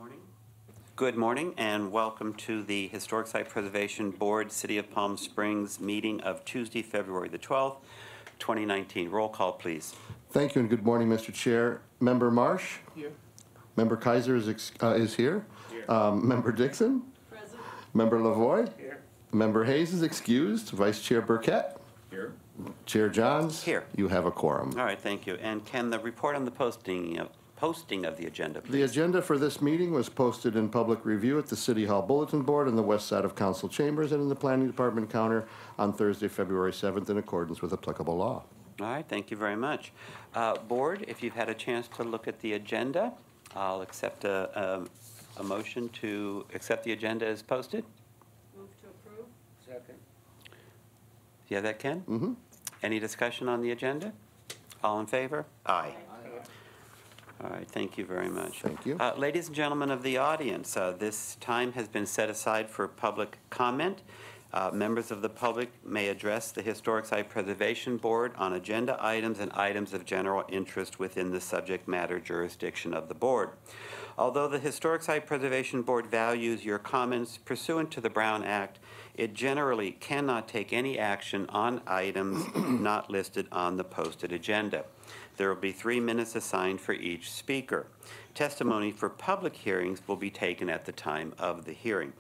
morning. Good morning and welcome to the Historic Site Preservation Board City of Palm Springs meeting of Tuesday, February the 12th, 2019. Roll call, please. Thank you and good morning, Mr. Chair. Member Marsh? Here. Member Kaiser is here. Member Dixon? Present. Member Lavoie? Here. Member Hayes is excused. Vice Chair Burkett? Here. Chair Johns? Here. You have a quorum. All right, thank you. And can the report on the posting of the agenda, please? The agenda for this meeting was posted in public review at the City Hall Bulletin Board on the west side of Council Chambers and in the Planning Department counter on Thursday, February 7th in accordance with applicable law. All right, thank you very much. Board, if you've had a chance to look at the agenda, I'll accept a motion to accept the agenda as posted. Move to approve. Second. You have that, Ken? Mm-hmm. Any discussion on the agenda? All in favor? Aye. All right, thank you very much. Thank you. Ladies and gentlemen of the audience, this time has been set aside for public comment. Members of the public may address the Historic Site Preservation Board on agenda items and items of general interest within the subject matter jurisdiction of the board. Although the Historic Site Preservation Board values your comments pursuant to the Brown Act, it generally cannot take any action on items not listed on the posted agenda. There will be 3 minutes assigned for each speaker. Testimony for public hearings will be taken at the time of the hearing.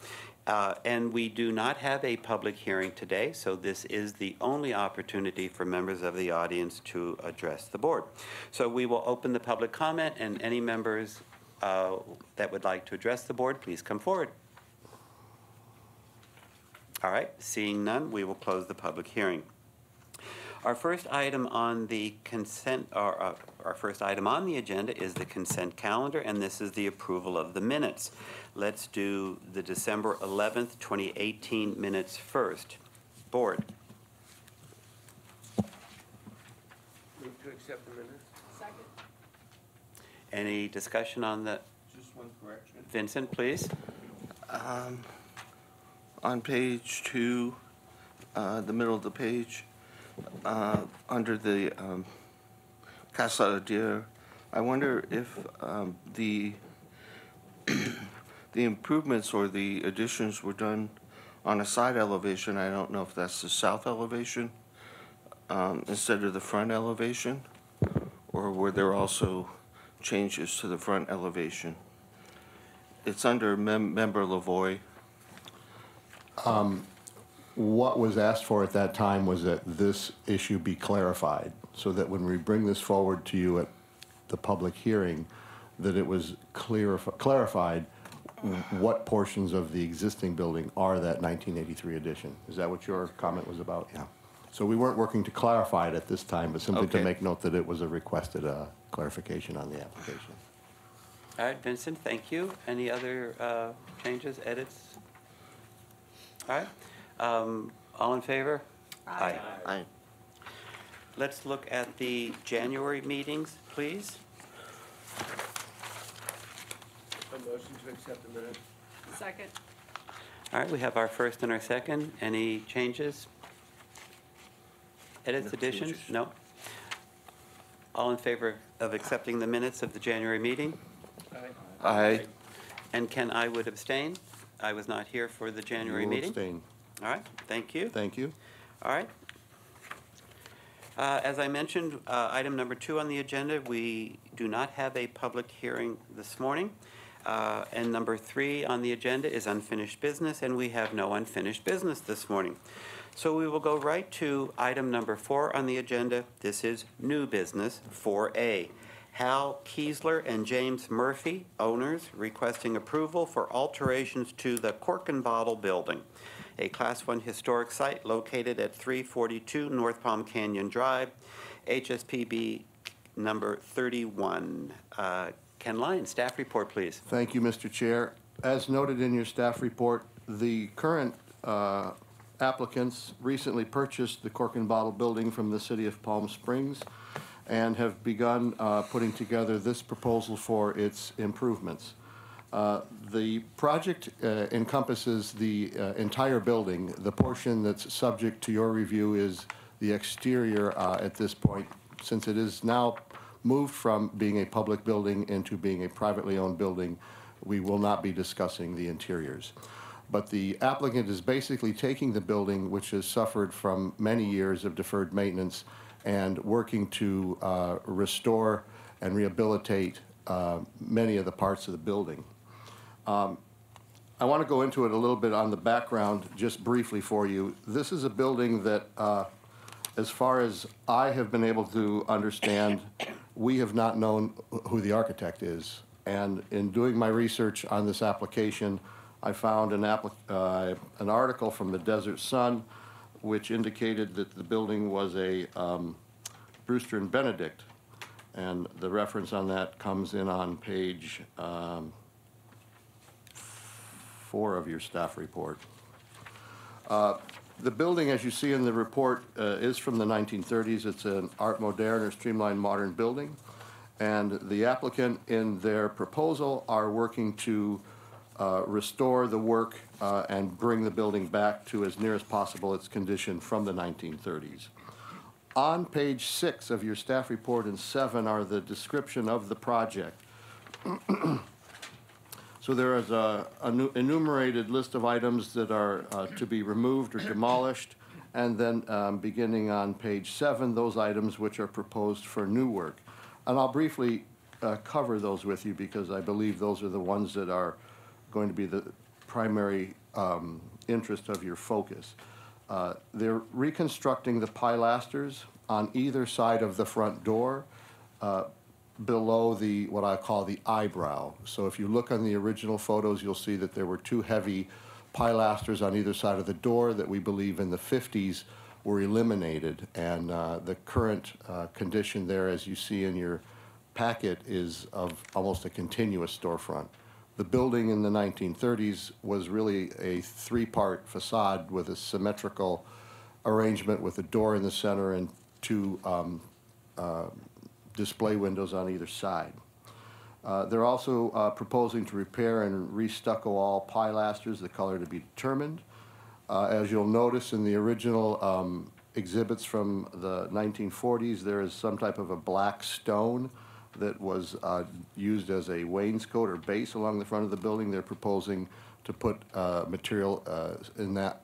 And we do not have a public hearing today, so this is the only opportunity for members of the audience to address the board. So we will open the public comment, and any members that would like to address the board, please come forward. All right, seeing none, we will close the public hearing. Our first item on the our first item on the agenda is the consent calendar, and this is the approval of the minutes. Let's do the December 11th, 2018 minutes first. Board. Move to accept the minutes. Second. Any discussion on the? Just one correction. Vincent, please. On page 2, the middle of the page, under the Casa Deer, I wonder if the improvements or the additions were done on a side elevation. I don't know if that's the south elevation instead of the front elevation, or were there also changes to the front elevation? It's under Member Lavoie. What was asked for at that time was that this issue be clarified so that when we bring this forward to you at the public hearing, that it was clarified what portions of the existing building are that 1983 addition. Is that what your comment was about? Yeah. So we weren't working to clarify it at this time, but simply to make note that it was a requested clarification on the application. All right, Vincent, thank you. Any other changes, edits? All right. All in favor? Aye. Aye. Let's look at the January meetings, please. A motion to accept the minutes. Second. All right, we have our first and our second. Any changes? Edits, No additions? changes. No? All in favor of accepting the minutes of the January meeting? Aye. Aye. And Ken, I would abstain. I was not here for the January You will meeting. abstain. All right, thank you. Thank you. All right. As I mentioned, item number 2 on the agenda, we do not have a public hearing this morning. And number 3 on the agenda is unfinished business, and we have no unfinished business this morning. So we will go right to item number 4 on the agenda. This is new business, 4A. Hal Kiesler and James Murphy, owners, requesting approval for alterations to the Cork and Bottle building, a Class 1 historic site located at 342 North Palm Canyon Drive, HSPB number 31. Ken Lyon, staff report, please. Thank you, Mr. Chair. As noted in your staff report, the current applicants recently purchased the Cork and Bottle building from the City of Palm Springs and have begun putting together this proposal for its improvements. The project encompasses the entire building. The portion that's subject to your review is the exterior at this point, since it is now moved from being a public building into being a privately owned building. We will not be discussing the interiors. But the applicant is basically taking the building, which has suffered from many years of deferred maintenance, and working to restore and rehabilitate many of the parts of the building. I want to go into it a little bit on the background, just briefly for you. This is a building that, as far as I have been able to understand, we have not known who the architect is. And in doing my research on this application, I found an article from the Desert Sun, which indicated that the building was a Brewster and Benedict. And the reference on that comes in on page 4 of your staff report. The building, as you see in the report, is from the 1930s. It's an Art Moderne or streamlined modern building. And the applicant in their proposal are working to restore the work and bring the building back to as near as possible its condition from the 1930s. On page 6 of your staff report and 7 are the description of the project. So there is an enumerated list of items that are to be removed or demolished, and then beginning on page 7, those items which are proposed for new work. And I'll briefly cover those with you because I believe those are the ones that are going to be the primary interest of your focus. They're reconstructing the pilasters on either side of the front door below the, what I call the eyebrow. So if you look on the original photos, you'll see that there were 2 heavy pilasters on either side of the door that we believe in the 50s were eliminated. And the current condition there, as you see in your packet, is of almost a continuous storefront. The building in the 1930s was really a 3-part facade with a symmetrical arrangement with a door in the center and 2 display windows on either side. They're also proposing to repair and re-stucco all pilasters, the color to be determined. As you'll notice in the original exhibits from the 1940s, there is some type of a black stone that was used as a wainscot or base along the front of the building. They're proposing to put material in that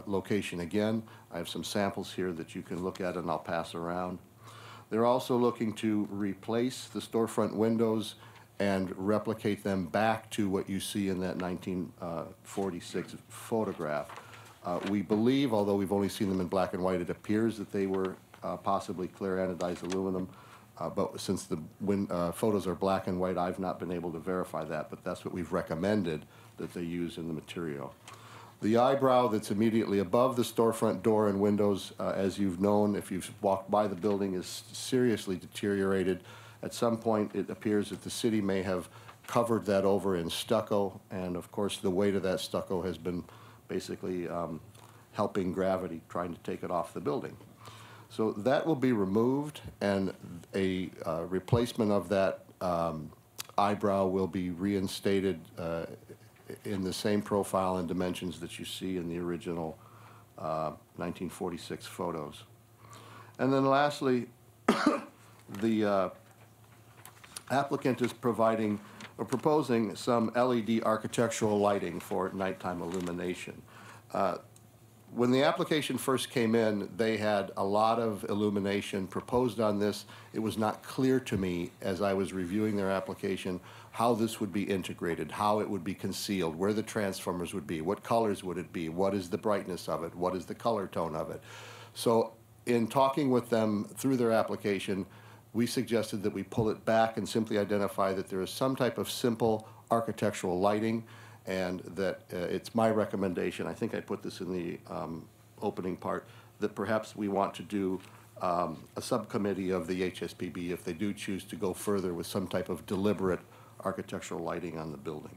location again. I have some samples here that you can look at and I'll pass around. They're also looking to replace the storefront windows and replicate them back to what you see in that 1946 photograph. We believe, although we've only seen them in black and white, it appears that they were possibly clear anodized aluminum. But since the photos are black and white, I've not been able to verify that, but that's what we've recommended that they use in the material. The eyebrow that's immediately above the storefront door and windows, as you've known, if you've walked by the building, is seriously deteriorated. At some point, it appears that the city may have covered that over in stucco, and of course, the weight of that stucco has been basically helping gravity, trying to take it off the building. So that will be removed, and a replacement of that eyebrow will be reinstated in the same profile and dimensions that you see in the original 1946 photos. And then lastly, the applicant is proposing some LED architectural lighting for nighttime illumination. When the application first came in, they had a lot of illumination proposed on this. It was not clear to me as I was reviewing their application how this would be integrated, how it would be concealed, where the transformers would be, what colors would it be, what is the brightness of it, what is the color tone of it. So in talking with them through their application, we suggested that we pull it back and simply identify that there is some type of simple architectural lighting, and that it's my recommendation, I think I put this in the opening part, that perhaps we want to do a subcommittee of the HSPB if they do choose to go further with some type of deliberate architectural lighting on the building.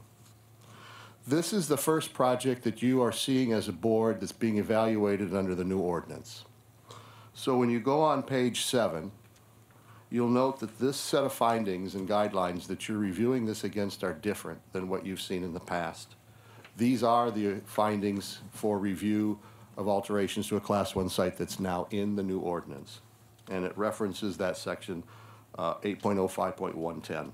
This is the first project that you are seeing as a board that's being evaluated under the new ordinance. So when you go on page 7, you'll note that this set of findings and guidelines that you're reviewing this against are different than what you've seen in the past. These are the findings for review of alterations to a Class 1 site that's now in the new ordinance. And it references that section 8.05.110.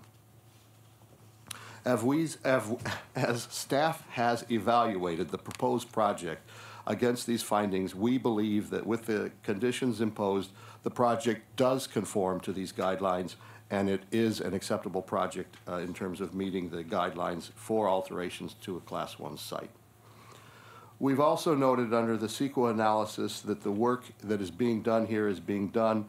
As staff has evaluated the proposed project against these findings, we believe that with the conditions imposed, the project does conform to these guidelines, and it is an acceptable project in terms of meeting the guidelines for alterations to a Class 1 site. We've also noted under the CEQA analysis that the work that is being done here is being done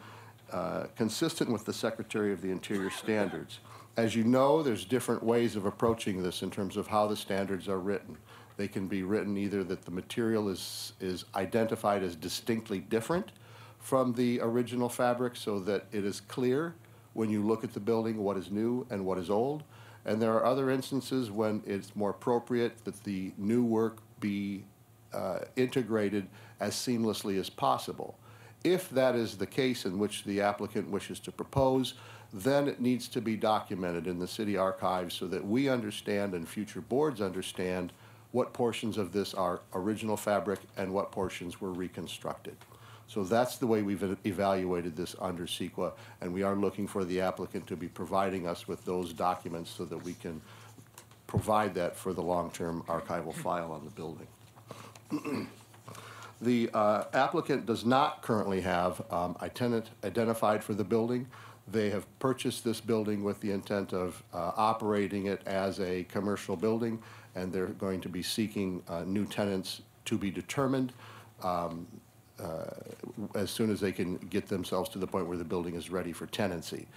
consistent with the Secretary of the Interior standards. As you know, there's different ways of approaching this in terms of how the standards are written. They can be written either that the material is identified as distinctly different from the original fabric so that it is clear when you look at the building what is new and what is old. And there are other instances when it's more appropriate that the new work be integrated as seamlessly as possible. If that is the case in which the applicant wishes to propose, then it needs to be documented in the city archives so that we understand and future boards understand what portions of this are original fabric and what portions were reconstructed. So that's the way we've evaluated this under CEQA, and we are looking for the applicant to be providing us with those documents so that we can provide that for the long-term archival file on the building. The applicant does not currently have a tenant identified for the building. They have purchased this building with the intent of operating it as a commercial building, and they're going to be seeking new tenants to be determined as soon as they can get themselves to the point where the building is ready for tenancy.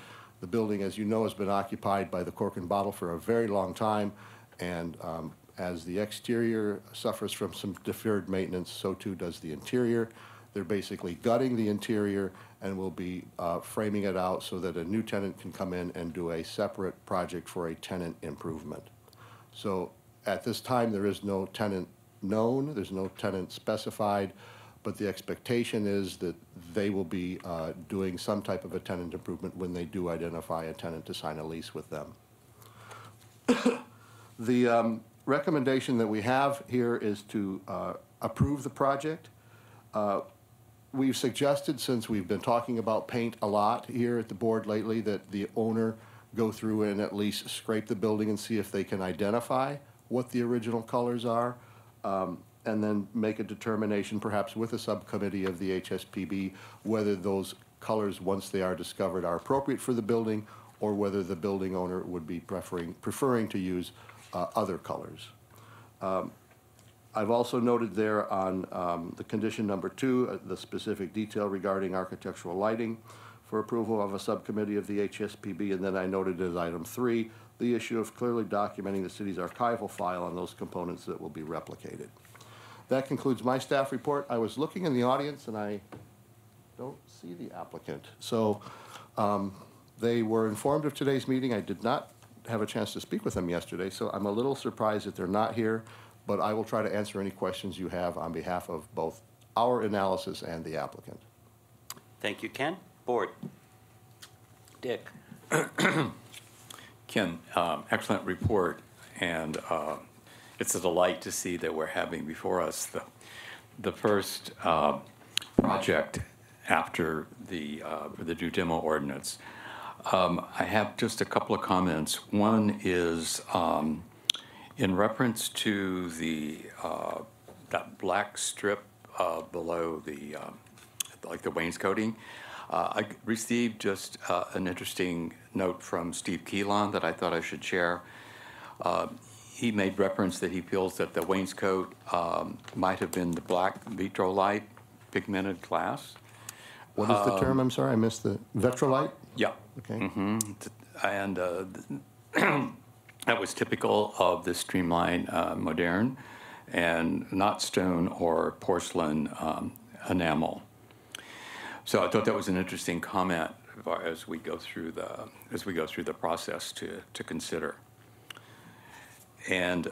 The building, as you know, has been occupied by the Cork and Bottle for a very long time, and as the exterior suffers from some deferred maintenance, so too does the interior. They're basically gutting the interior and will be framing it out so that a new tenant can come in and do a separate project for a tenant improvement. So at this time, there is no tenant known, there's no tenant specified, but the expectation is that they will be doing some type of a tenant improvement when they do identify a tenant to sign a lease with them. The recommendation that we have here is to approve the project. We've suggested, since we've been talking about paint a lot here at the board lately, that the owner go through and at least scrape the building and see if they can identify what the original colors are, and then make a determination, perhaps with a subcommittee of the HSPB, whether those colors, once they are discovered, are appropriate for the building, or whether the building owner would be preferring to use other colors. I've also noted there on the condition number 2, the specific detail regarding architectural lighting for approval of a subcommittee of the HSPB, and then I noted as item 3, the issue of clearly documenting the city's archival file on those components that will be replicated. That concludes my staff report. I was looking in the audience and I don't see the applicant. So they were informed of today's meeting. I did not have a chance to speak with them yesterday, so I'm a little surprised that they're not here, but I will try to answer any questions you have on behalf of both our analysis and the applicant. Thank you, Ken. Board. Dick. Ken, excellent report, and it's a delight to see that we're having before us the first project after the new demo ordinance. I have just a couple of comments. One is in reference to that black strip below like the wainscoting. I received just an interesting note from Steve Keelan that I thought I should share. He made reference that he feels that the wainscot might have been the black Vitrolite pigmented glass. What is the term? I'm sorry, I missed the Vitrolite? Yeah. Okay. Mm-hmm. And that was typical of the Streamline Moderne and not stone or porcelain enamel. So I thought that was an interesting comment as we go through the process to consider. And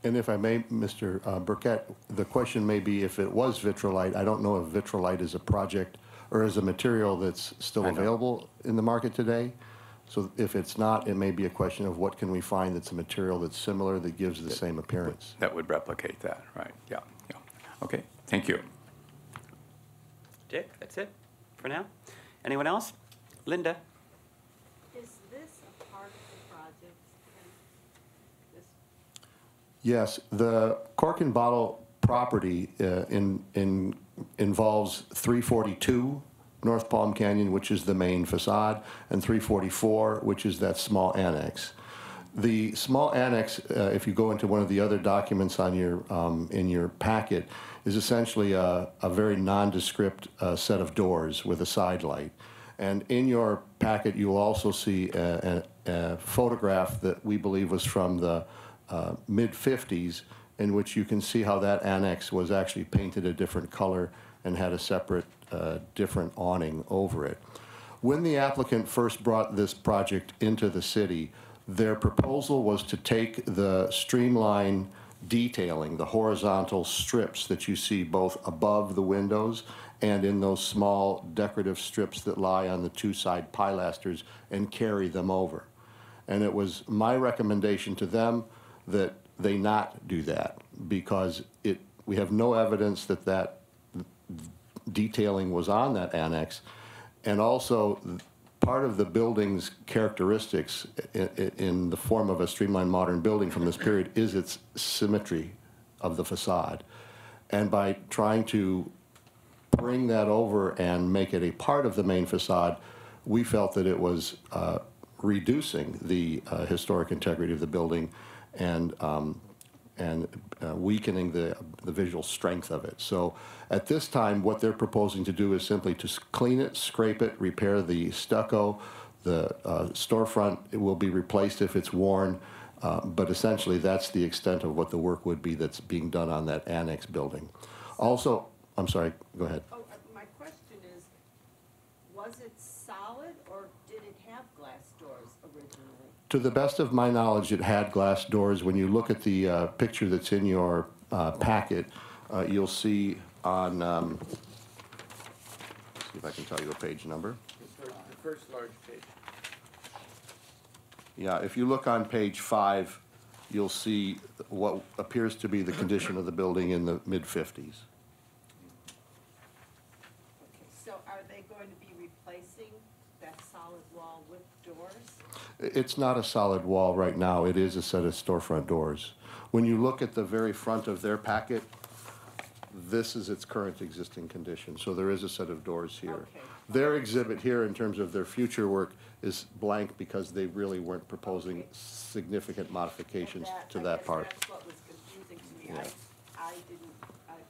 if I may, Mr. Burkett, the question may be if it was Vitrolite. I don't know if Vitrolite is a project or is a material that's still available in the market today. So if it's not, it may be a question of what can we find that's a material that's similar that gives the same appearance. That would replicate that, right? Yeah, yeah. Okay, thank you. Dick, that's it for now. Anyone else? Linda? Is this a part of the project? Yes, the Cork and Bottle property involves 342 North Palm Canyon, which is the main facade, and 344, which is that small annex. The small annex, if you go into one of the other documents on your, in your packet, is essentially a very nondescript set of doors with a side light. And in your packet, you will also see a photograph that we believe was from the mid-50s, in which you can see how that annex was actually painted a different color and had a separate, different awning over it. When the applicant first brought this project into the city, their proposal was to take the streamline detailing, the horizontal strips that you see both above the windows and in those small decorative strips that lie on the two side pilasters, and carry them over. And it was my recommendation to them that they not do that, because we have no evidence that that detailing was on that annex. And also, part of the building's characteristics in the form of a streamlined modern building from this period is its symmetry of the facade. And by trying to bring that over and make it a part of the main facade, we felt that it was reducing the historic integrity of the building and weakening the visual strength of it. So at this time, what they're proposing to do is simply to clean it, scrape it, repair the stucco. The storefront, it will be replaced if it's worn, but essentially that's the extent of what the work would be that's being done on that annex building. Also, I'm sorry, go ahead. Oh, my question is, was it solid or did it have glass doors originally? To the best of my knowledge, it had glass doors. When you look at the picture that's in your packet, you'll see on, see if I can tell you a page number. The first large page. Yeah, if you look on page 5, you'll see what appears to be the condition of the building in the mid-50s. Okay, so are they going to be replacing that solid wall with doors? It's not a solid wall right now. It is a set of storefront doors. When you look at the very front of their packet, this is its current existing condition. So there is a set of doors here. Okay. Their exhibit here in terms of their future work is blank because they really weren't proposing significant modifications to that part. That's what was confusing to me. Yeah. I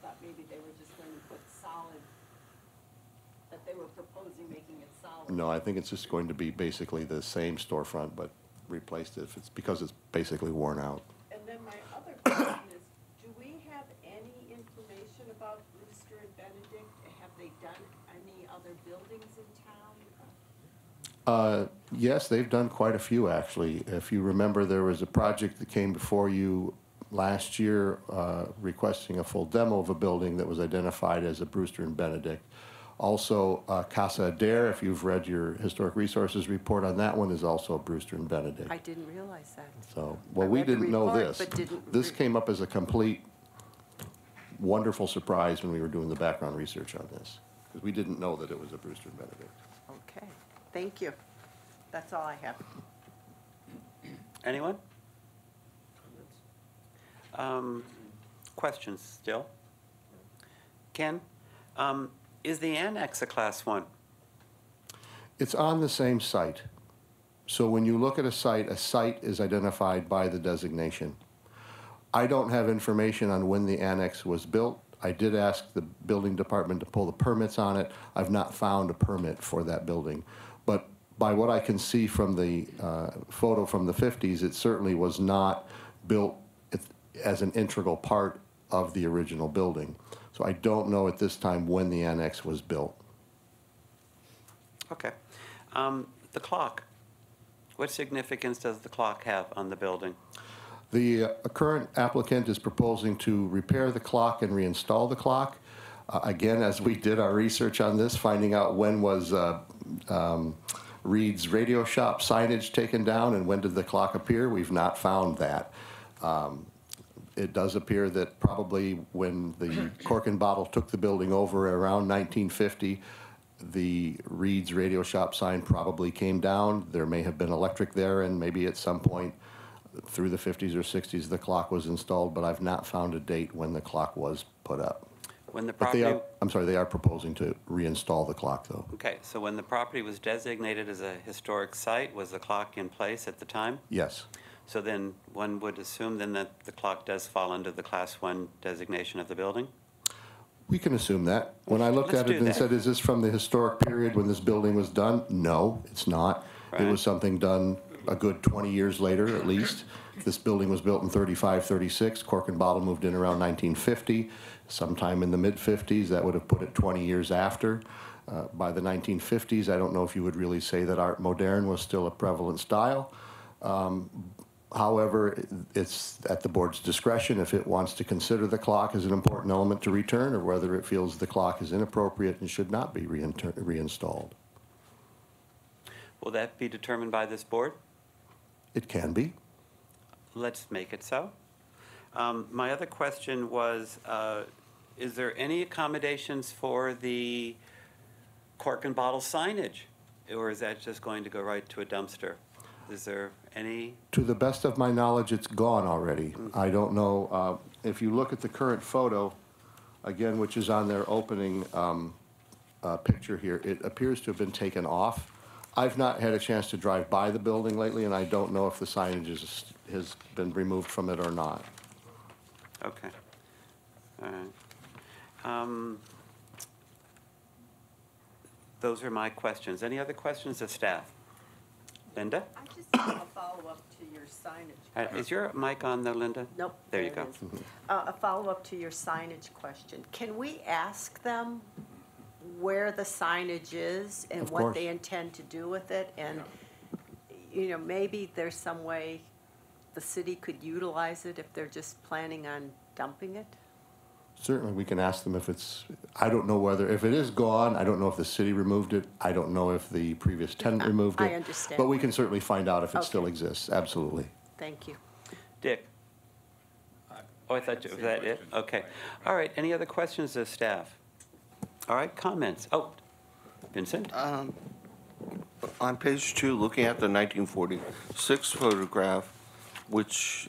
thought maybe they were just going to put solid, that they were proposing making it solid. No, I think it's just going to be basically the same storefront, but replaced it. It's because it's basically worn out. And then my other question is, do we have any information about Brewster and Benedict? Have they done any other buildings in town? Yes, they've done quite a few, actually. If you remember, there was a project that came before you last year requesting a full demo of a building that was identified as a Brewster and Benedict. Also, Casa Adair, if you've read your Historic Resources report on that one, is also a Brewster and Benedict. I didn't realize that. So, I well, we read the didn't know report, this. but didn't This re- came up as a complete wonderful surprise when we were doing the background research on this, because we didn't know that it was a Brewster and Benedict. Okay, thank you. That's all I have. Anyone? Questions still? Ken, is the annex a Class 1? It's on the same site. So when you look at a site is identified by the designation. I don't have information on when the annex was built. I did ask the building department to pull the permits on it. I've not found a permit for that building. But by what I can see from the photo from the 50s, it certainly was not built as an integral part of the original building. So I don't know at this time when the annex was built. Okay. The clock. What significance does the clock have on the building? The current applicant is proposing to repair the clock and reinstall the clock. Again, as we did our research on this, finding out when was Reed's Radio Shop signage taken down and when did the clock appear, we've not found that. It does appear that probably when the Cork and Bottle took the building over around 1950, the Reed's Radio Shop sign probably came down. There may have been electric there, and maybe at some point through the 50s or 60s, the clock was installed, but I've not found a date when the clock was put up. When the But they property, are, I'm sorry, they are proposing to reinstall the clock, though. okay, so when the property was designated as a historic site, was the clock in place at the time? Yes. So then one would assume then that the clock does fall under the Class 1 designation of the building? We can assume that. When I looked Let's at it do and that. said, is this from the historic period when this building was done? No, it's not. It Right. was something done a good 20 years later, at least. This building was built in 35, 36. Cork and Bottle moved in around 1950. Sometime in the mid-50s, that would have put it 20 years after. By the 1950s, I don't know if you would really say that Art Moderne was still a prevalent style. However, it's at the board's discretion if it wants to consider the clock as an important element to return, or whether it feels the clock is inappropriate and should not be reinstalled. Will that be determined by this board? It can be. Let's make it so. My other question was, is there any accommodations for the cork and bottle signage? Or is that just going to go right to a dumpster? Is there any? To the best of my knowledge, it's gone already. I don't know, if you look at the current photo, again, which is on their opening picture here, it appears to have been taken off. I've not had a chance to drive by the building lately, and I don't know if the signage has been removed from it or not. Okay. All right. Those are my questions. Any other questions of staff? Linda? I just have a follow-up to your signage. Is your mic on though, Linda? Nope. There you it go. is. A follow-up to your signage question. Can we ask them where the signage is and Of what course. they intend to do with it? And, you know, maybe there's some way the city could utilize it if they're just planning on dumping it? Certainly, we can ask them if it's, I don't know whether, if it is gone, I don't know if the city removed it. I don't know if the previous tenant removed it. I understand. But we can certainly find out if it still Okay. exists, absolutely. Thank you. Dick? Oh, I thought, was that it? Okay. All right, any other questions of staff? All right, comments? Oh, Vincent? On page 2, looking at the 1946 photograph, which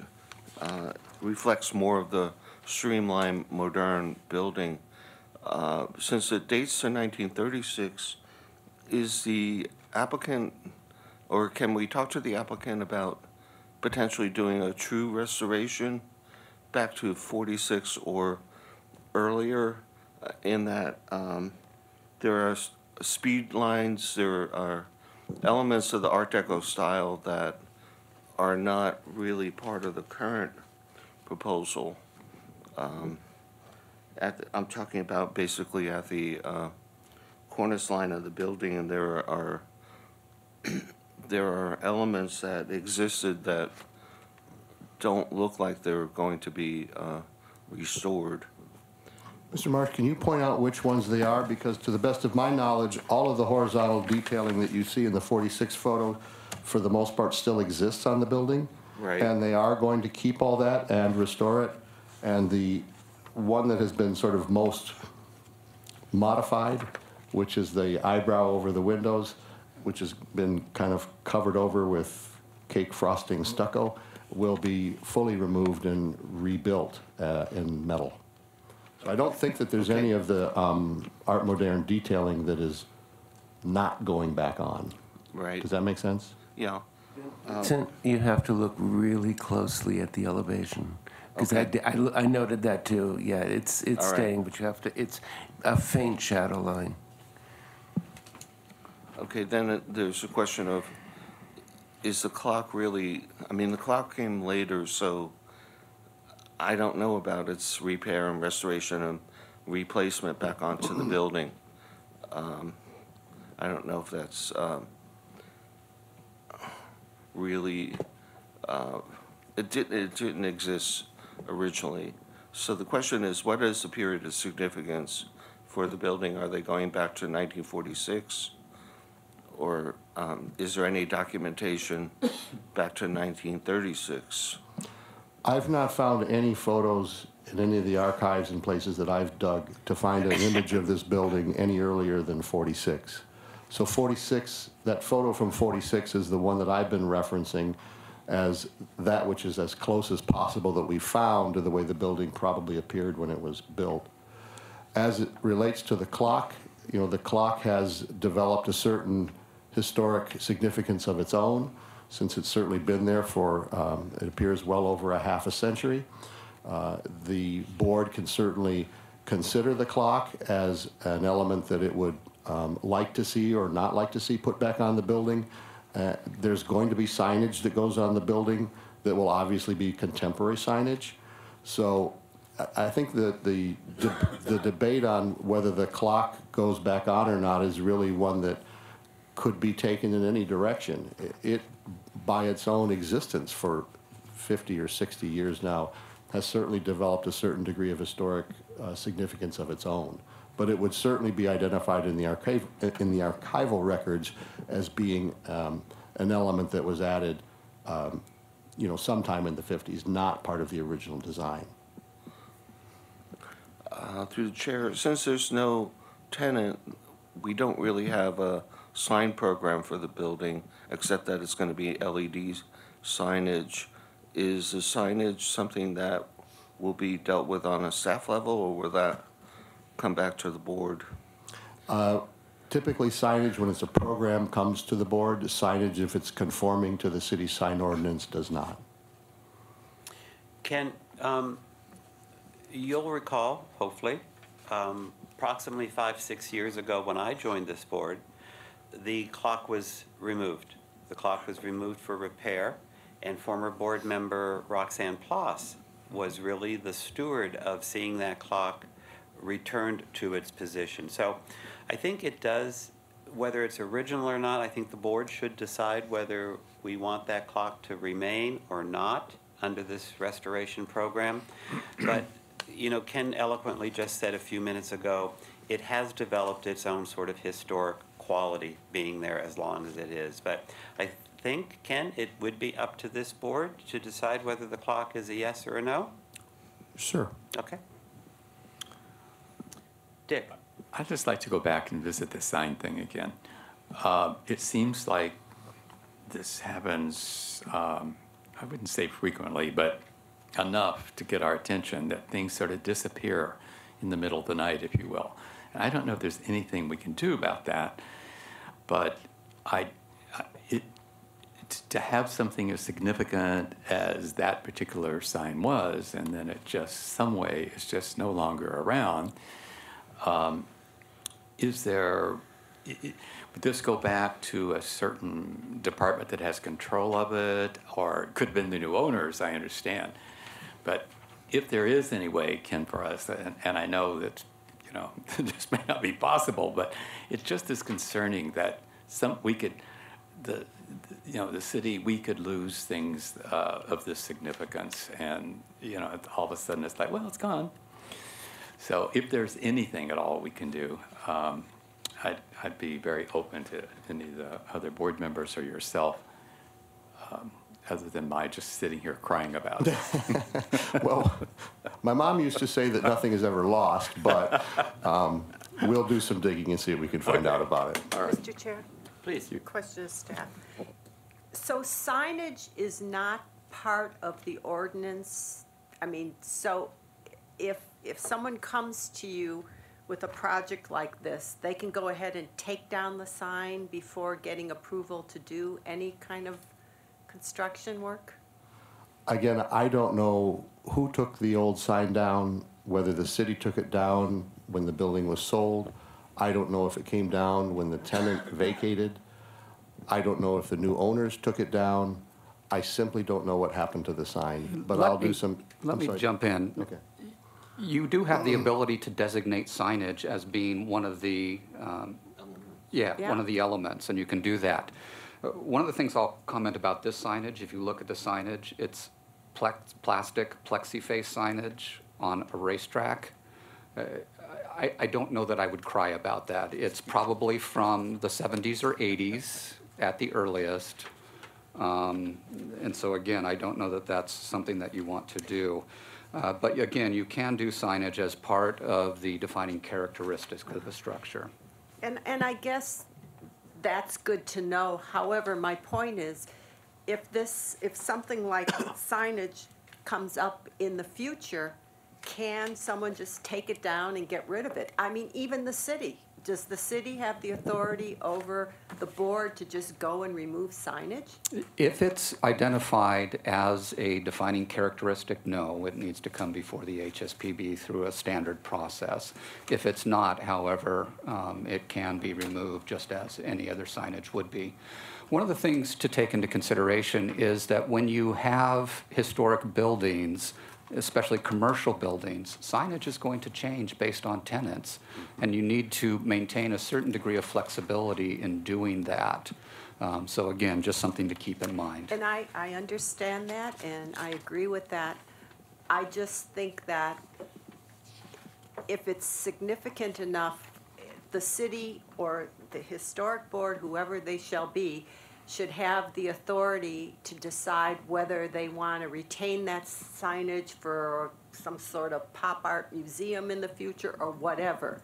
reflects more of the streamlined, modern building, since it dates to 1936, is the applicant, or can we talk to the applicant about potentially doing a true restoration back to 46 or earlier, in that there are speed lines, there are elements of the Art Deco style that are not really part of the current proposal. I'm talking about basically at the cornice line of the building, and there are elements that existed that don't look like they're going to be restored. Mr. Marsh, can you point out which ones they are? Because to the best of my knowledge, all of the horizontal detailing that you see in the 46 photo, for the most part, still exists on the building. Right. And they are going to keep all that and restore it. And the one that has been sort of most modified, which is the eyebrow over the windows, which has been kind of covered over with cake frosting stucco, will be fully removed and rebuilt in metal. So I don't think that there's any of the Art Moderne detailing that is not going back on. Right. Does that make sense? Yeah. Vincent, you have to look really closely at the elevation. Because Okay. I noted that too. Yeah, it's All right. staying, but you have to, it's a faint shadow line. Okay, then there's a question of, is the clock really, I mean, the clock came later, so I don't know about its repair and restoration and replacement back onto the building. I don't know if that's really, it didn't exist originally. So the question is, what is the period of significance for the building? Are they going back to 1946? Or is there any documentation back to 1936? I've not found any photos in any of the archives and places that I've dug to find an image of this building any earlier than 46. So 46, that photo from 46 is the one that I've been referencing, as that which is as close as possible that we found to the way the building probably appeared when it was built. As it relates to the clock, you know, the clock has developed a certain historic significance of its own, since it's certainly been there for, it appears, well over a half a century. The board can certainly consider the clock as an element that it would like to see or not like to see put back on the building. There's going to be signage that goes on the building that will obviously be contemporary signage. So I think that the debate on whether the clock goes back on or not is really one that could be taken in any direction. It, by its own existence for 50 or 60 years now, has certainly developed a certain degree of historic significance of its own. But it would certainly be identified in the archival records as being an element that was added, you know, sometime in the 50s, not part of the original design. Through the chair, since there's no tenant, we don't really have a sign program for the building, except that it's going to be LED signage. Is the signage something that will be dealt with on a staff level, or will that come back to the board? Typically, signage, when it's a program, comes to the board. Signage, if it's conforming to the city sign ordinance, does not. Ken, you'll recall, hopefully, approximately 5-6 years ago when I joined this board, the clock was removed. The clock was removed for repair, and former board member Roxanne Ploss was really the steward of seeing that clock returned to its position. So I think it does, whether it's original or not, I think the board should decide whether we want that clock to remain or not under this restoration program. But, you know, Ken eloquently just said a few minutes ago, it has developed its own sort of historic quality being there as long as it is. But I think, Ken, it would be up to this board to decide whether the clock is a yes or a no? Sure. Okay. Dick? I'd just like to go back and visit the sign thing again. It seems like this happens, I wouldn't say frequently, but enough to get our attention that things sort of disappear in the middle of the night, if you will. And I don't know if there's anything we can do about that, but to have something as significant as that particular sign was, and then it just, some way, is just no longer around, would this go back to a certain department that has control of it, or it could have been the new owners, I understand. But if there is any way, Ken, for us, and I know that, you know, this may not be possible, but it just is concerning that we could, you know, the city, we could lose things of this significance, and, you know, all of a sudden it's like, well, it's gone. So if there's anything at all we can do, I'd be very open to any of the other board members or yourself, other than my just sitting here crying about it. Well, my mom used to say that nothing is ever lost, but we'll do some digging and see if we can find out about it. All right. Mr. Chair, Please. question of staff. So signage is not part of the ordinance? I mean, so if someone comes to you with a project like this, they can go ahead and take down the sign before getting approval to do any kind of construction work? Again, I don't know who took the old sign down, whether the city took it down when the building was sold. I don't know if it came down when the tenant vacated. I don't know if the new owners took it down. I simply don't know what happened to the sign, but I'll do some. Let me jump in. Okay. You do have the ability to designate signage as being one of the, Yeah. one of the elements, and you can do that. One of the things I'll comment about this signage, if you look at the signage, it's plastic plexi-face signage on a racetrack. I don't know that I would cry about that. It's probably from the 70s or 80s at the earliest. And so again, I don't know that that's something that you want to do. But again, you can do signage as part of the defining characteristics of the structure. And I guess that's good to know. However, my point is, if something like signage comes up in the future, can someone just take it down and get rid of it? I mean, even the city, does the city have the authority over the board to just go and remove signage? If it's identified as a defining characteristic, no, it needs to come before the HSPB through a standard process. If it's not, however, it can be removed just as any other signage would be. One of the things to take into consideration is that when you have historic buildings, especially commercial buildings, signage is going to change based on tenants, and you need to maintain a certain degree of flexibility in doing that. So again, just something to keep in mind. And I understand that, and I agree with that. I just think that if it's significant enough, the city or the historic board, whoever they shall be, should have the authority to decide whether they want to retain that signage for some sort of pop art museum in the future or whatever,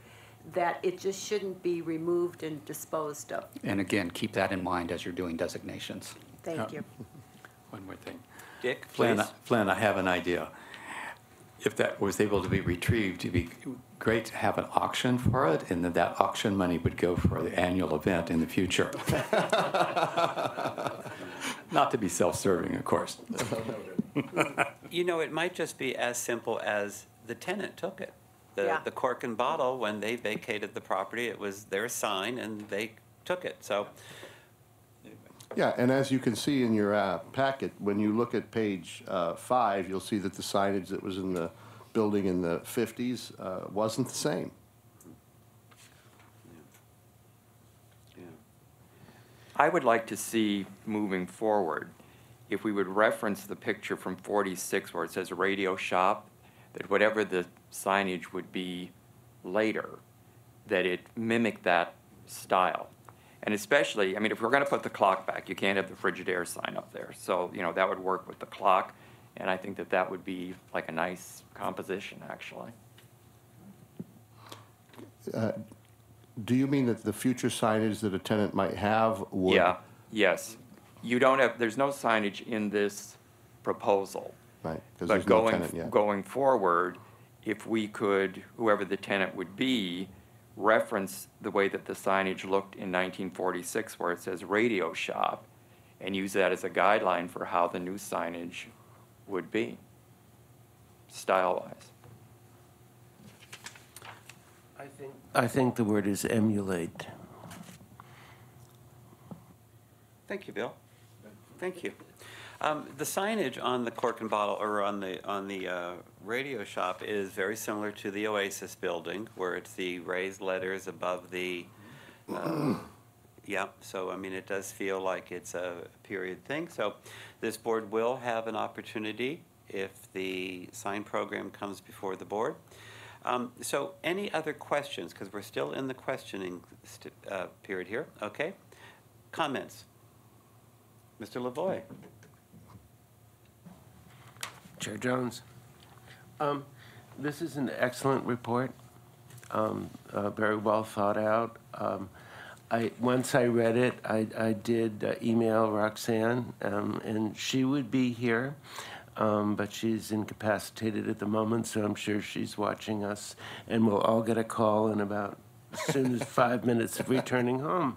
that it just shouldn't be removed and disposed of. And again, keep that in mind as you're doing designations. Thank you. One more thing. Dick, please. Flynn, I have an idea. If that was able to be retrieved, it'd be great to have an auction for it, and then that auction money would go for the annual event in the future. Not to be self-serving, of course. You know, it might just be as simple as the tenant took it. Yeah. The cork and bottle, when they vacated the property, it was their sign and they took it. So, Yeah, and as you can see in your packet, when you look at page 5, you'll see that the signage that was in the building in the 50s wasn't the same. I would like to see, moving forward, if we would reference the picture from 46 where it says radio shop, that whatever the signage would be later, that it mimic that style. And especially, I mean, if we're going to put the clock back, you can't have the Frigidaire sign up there. So, you know, that would work with the clock, and I think that that would be like a nice composition, actually. Do you mean that the future signage that a tenant might have would? Yeah, yes. You don't have, there's no signage in this proposal. Right, because But there's no tenant yet. going forward, if we could, whoever the tenant would be, reference the way that the signage looked in 1946 where it says radio shop, and use that as a guideline for how the new signage would be, style-wise. I think the word is emulate. thank you, Bill. Thank you. The signage on the cork and bottle, or on the radio shop, is very similar to the Oasis building, where it's the raised letters above the, yeah, so I mean, it does feel like it's a period thing. So this board will have an opportunity if the sign program comes before the board. So any other questions? Because we're still in the questioning period here. Okay. Comments? Mr. Lavoie. Chair Jones. This is an excellent report, very well thought out. Once I read it, I did email Roxanne, and she would be here, but she's incapacitated at the moment, so I'm sure she's watching us, and we'll all get a call in about as soon as 5 minutes of returning home.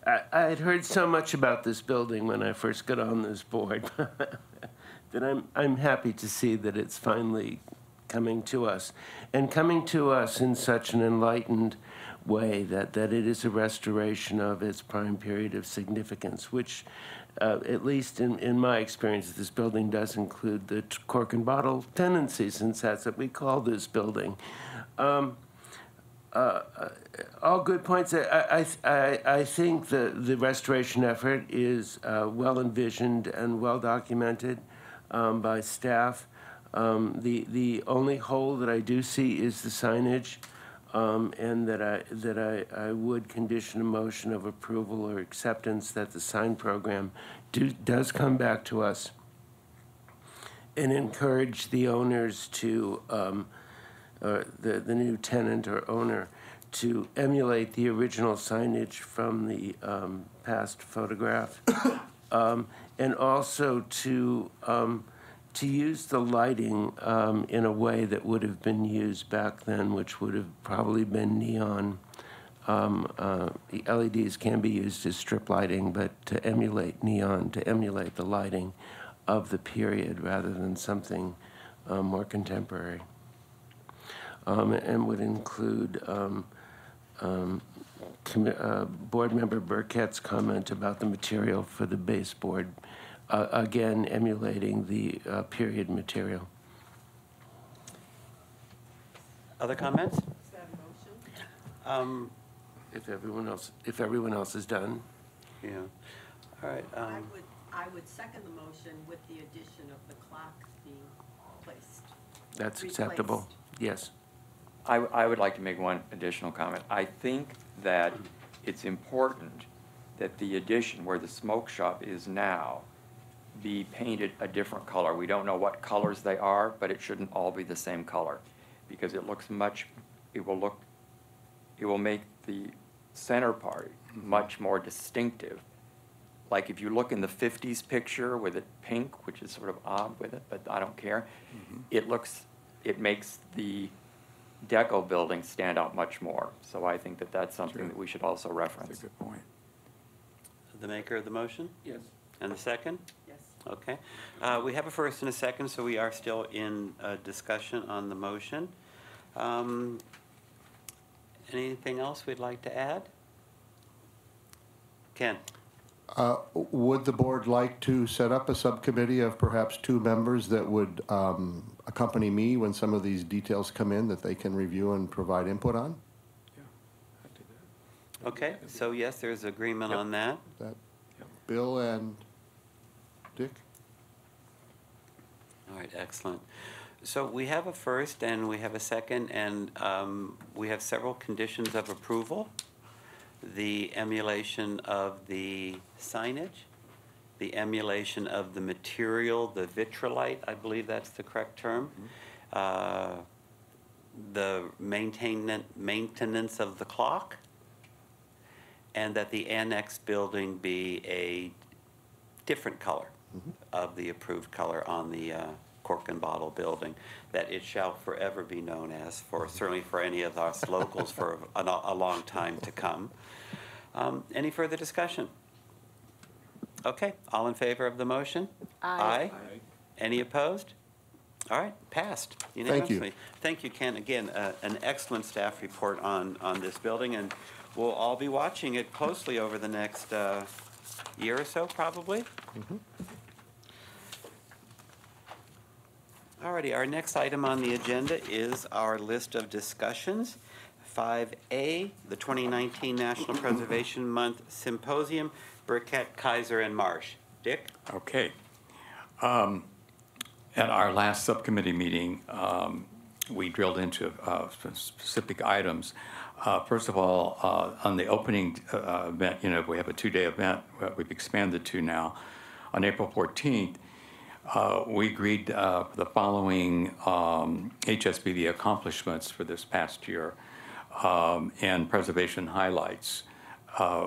I had heard so much about this building when I first got on this board that I'm happy to see that it's finally coming to us, and coming to us in such an enlightened way that it is a restoration of its prime period of significance, which, at least in my experience, this building does include the cork and bottle tendency, since that's what we call this building. All good points. I think the restoration effort is well envisioned and well documented by staff. The only hole that I do see is the signage, and that I would condition a motion of approval or acceptance that the sign program does come back to us, and encourage the owners to, the new tenant or owner, to emulate the original signage from the past photograph, and also to use the lighting in a way that would have been used back then, which would have probably been neon. The LEDs can be used as strip lighting, but to emulate neon, to emulate the lighting of the period rather than something more contemporary. And would include Board Member Burkett's comment about the material for the baseboard, again emulating the period material. Other comments? Is that a motion? If everyone else is done. Yeah. All right. I would second the motion with the addition of the clock being placed. That's Replaced. acceptable. Yes. I would like to make one additional comment. I think that it's important that the addition where the smoke shop is now be painted a different color. We don't know what colors they are, but it shouldn't all be the same color, because it will make the center part much more distinctive. Like if you look in the 50s picture with it pink, which is sort of odd with it, but I don't care, it makes the Deco building stand out much more. So I think that that's something that we should also reference. That's a good point. The maker of the motion? Yes. And the second? Yes. Okay. We have a first and a second, so we are still in discussion on the motion. Anything else we'd like to add? Ken? Would the board like to set up a subcommittee of perhaps 2 members that would accompany me when some of these details come in that they can review and provide input on? Yeah, I'd do that. Okay, so yes, there's agreement on that. That Bill and Dick? All right, excellent. So we have a first and we have a second, and we have several conditions of approval. The emulation of the signage, the emulation of the material, the vitrolite, I believe that's the correct term, the maintenance of the clock, and that the annex building be a different color of the approved color on the cork and bottle building, that it shall forever be known as, certainly for any of us locals, for a long time to come. Any further discussion? Okay, all in favor of the motion? Aye. Any opposed? All right, passed unanimously. Thank you, Ken. Again, an excellent staff report on this building, and we'll all be watching it closely over the next year or so, probably. All righty, our next item on the agenda is our list of discussions. 5A, the 2019 National Preservation Month Symposium, Burkett, Kaiser, and Marsh. Dick? Okay. At our last subcommittee meeting, we drilled into specific items. First of all, on the opening event, we have a 2-day event we've expanded to now. On April 14th, we agreed the following HSBB accomplishments for this past year, and preservation highlights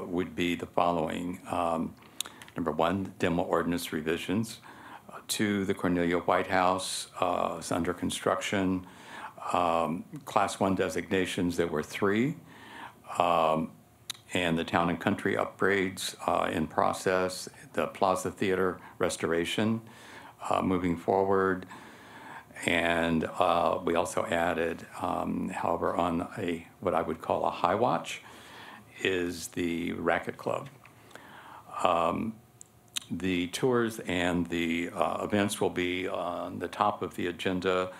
would be the following. Number 1, demo ordinance revisions. 2, the Cornelia White House is under construction. Class 1 designations, there were 3. And the Town and Country upgrades in process. The Plaza Theater restoration moving forward. And we also added, however, on what I would call a high watch, is the Racket Club. The tours and the events will be on the top of the agenda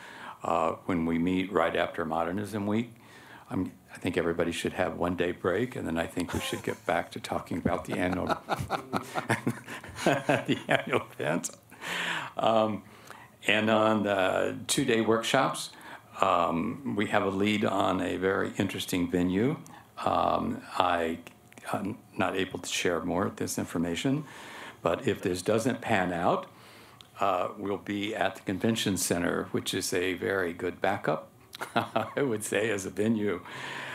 when we meet right after Modernism Week. I think everybody should have 1-day break, and then I think we should get back to talking about the annual the annual event. And on the 2-day workshops, we have a lead on a very interesting venue. I'm not able to share more of this information, but if this doesn't pan out, we'll be at the Convention Center, which is a very good backup I would say, as a venue.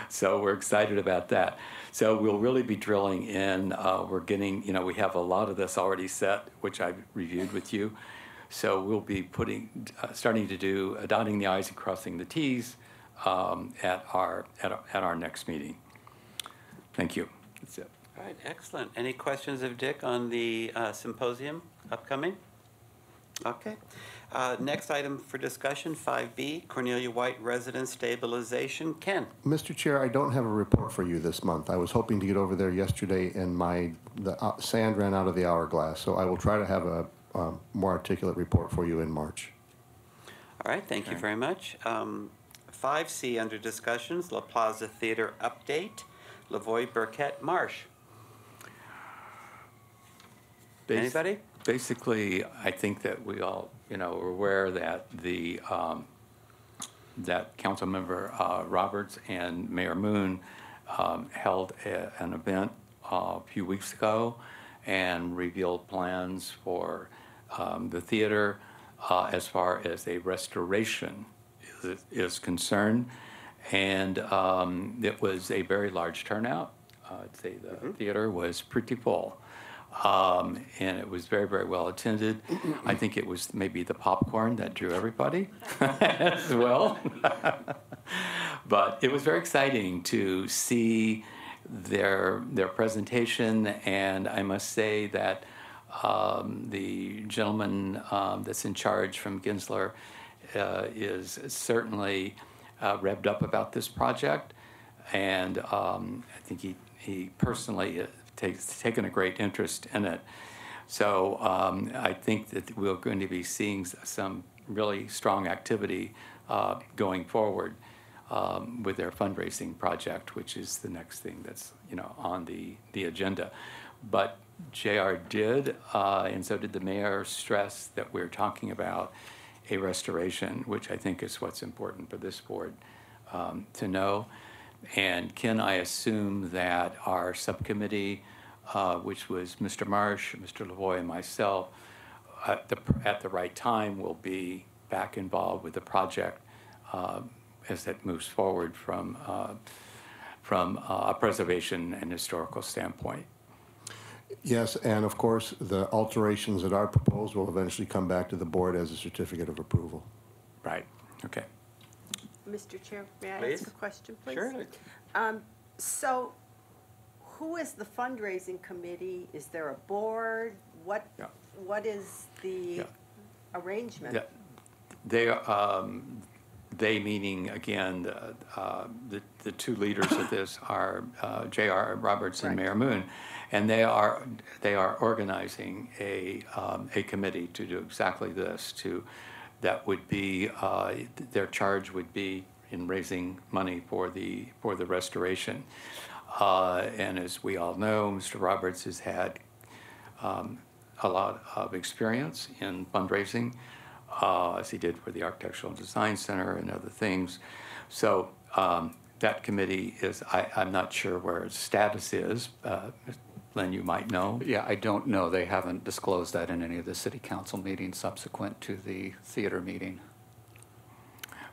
So we're excited about that. So we'll really be drilling in. We're getting, we have a lot of this already set, which I've reviewed with you. So we'll be starting to do dotting the i's and crossing the t's at our next meeting. Thank you. That's it. All right, excellent. Any questions of Dick on the symposium upcoming? Okay. Next item for discussion, 5B, Cornelia White Residence Stabilization. Ken? Mr. Chair, I don't have a report for you this month. I was hoping to get over there yesterday, and the sand ran out of the hourglass, so I will try to have a more articulate report for you in March. All right, thank you very much. 5C under discussions, La Plaza Theater update, Lavoy Burkett Marsh. Anybody? Basically, I think that we all, are aware that that Councilmember Roberts and Mayor Moon held an event a few weeks ago and revealed plans for the theater as far as a restoration is concerned. And it was a very large turnout. I'd say the theater was pretty full. And it was very, very well attended. I think it was maybe the popcorn that drew everybody as well. But it was very exciting to see their presentation, and I must say that the gentleman that's in charge from Gensler is certainly revved up about this project, and I think he personally taken a great interest in it. So I think that we're going to be seeing some really strong activity going forward with their fundraising project, which is the next thing that's on the agenda. But JR did, and so did the mayor, stress that we're talking about a restoration, which I think is what's important for this board to know. And Ken, I assume that our subcommittee, which was Mr. Marsh, Mr. Lavoy, and myself, at the right time will be back involved with the project as it moves forward from a preservation and historical standpoint. Yes, and of course, the alterations that are proposed will eventually come back to the board as a certificate of approval. Right. Okay. Mr. Chair, may I Please. ask a question, please? Sure. So who is the fundraising committee? Is there a board? What is the arrangement? Yeah. They meaning, again, the two leaders of this are J.R. Roberts and Mayor Moon, and they are organizing a committee to do exactly this. That would be their charge would be in raising money for the restoration. And as we all know, Mr. Roberts has had a lot of experience in fundraising, as he did for the Architectural Design Center and other things. So that committee is, I'm not sure where its status is. Len, you might know. Yeah, I don't know. They haven't disclosed that in any of the city council meetings subsequent to the theater meeting.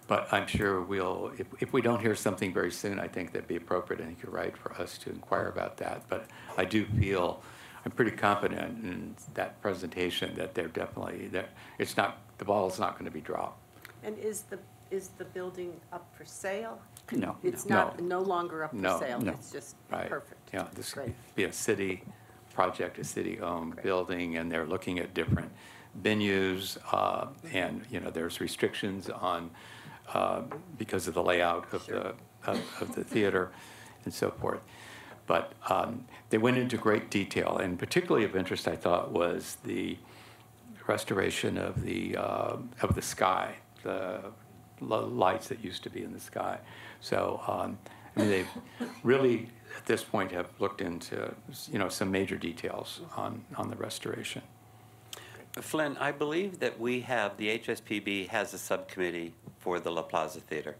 But I'm sure we'll, if we don't hear something very soon, I think that'd be appropriate. I think you're right for us to inquire about that. But I do feel, I'm pretty confident in that presentation that they're definitely, it's not, the ball's not going to be dropped. And is the building up for sale? No. It's No. no longer up for No, sale? no. It's just Right. perfect? Yeah, this Great. could be a city project, a city-owned Great. building, and they're looking at different venues, and, there's restrictions on, because of the layout of the theater and so forth. But they went into great detail, and particularly of interest, I thought, was the restoration of the sky, the lights that used to be in the sky. So, they really, at this point, have looked into, some major details on the restoration. Flynn, I believe that the HSPB has a subcommittee for the La Plaza Theater.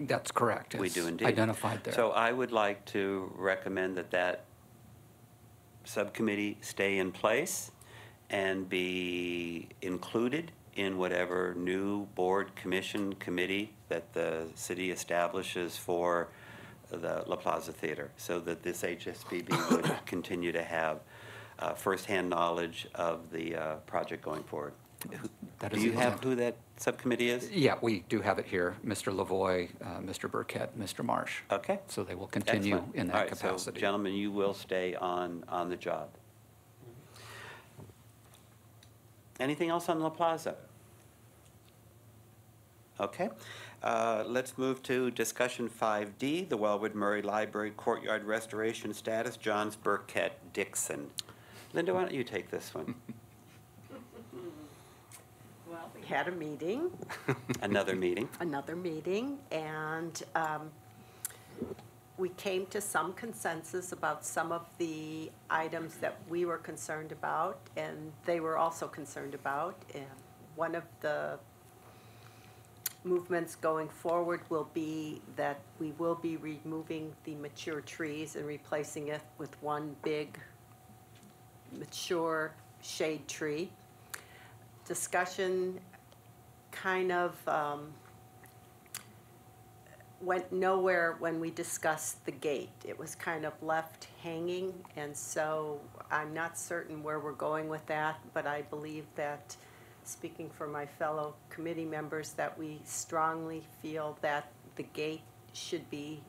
That's correct. We It's do indeed. identified there. So I would like to recommend that subcommittee stay in place and be included in whatever new board, commission, committee that the city establishes for the La Plaza Theater, so that this HSBB would continue to have firsthand knowledge of the project going forward. That Do is you the have intent. who that subcommittee is? Yeah, we do have it here, Mr. Lavoy, Mr. Burkett, Mr. Marsh. Okay. So they will continue Excellent. in All that right, so capacity. gentlemen, you will stay on the job. Anything else on La Plaza? Okay. Let's move to discussion 5D, the Wellwood Murray Library Courtyard Restoration Status, Johns Burkett Dixon. Linda, why don't you take this one? Well, we had a meeting, Another meeting. and we came to some consensus about some of the items that we were concerned about, and they were also concerned about. And one of the movements going forward will be that we will be removing the mature trees and replacing it with one big mature shade tree. Discussion kind of went nowhere when we discussed the gate. It was kind of left hanging, and so I'm not certain where we're going with that, but I believe that, speaking for my fellow committee members, that we strongly feel that the gate should be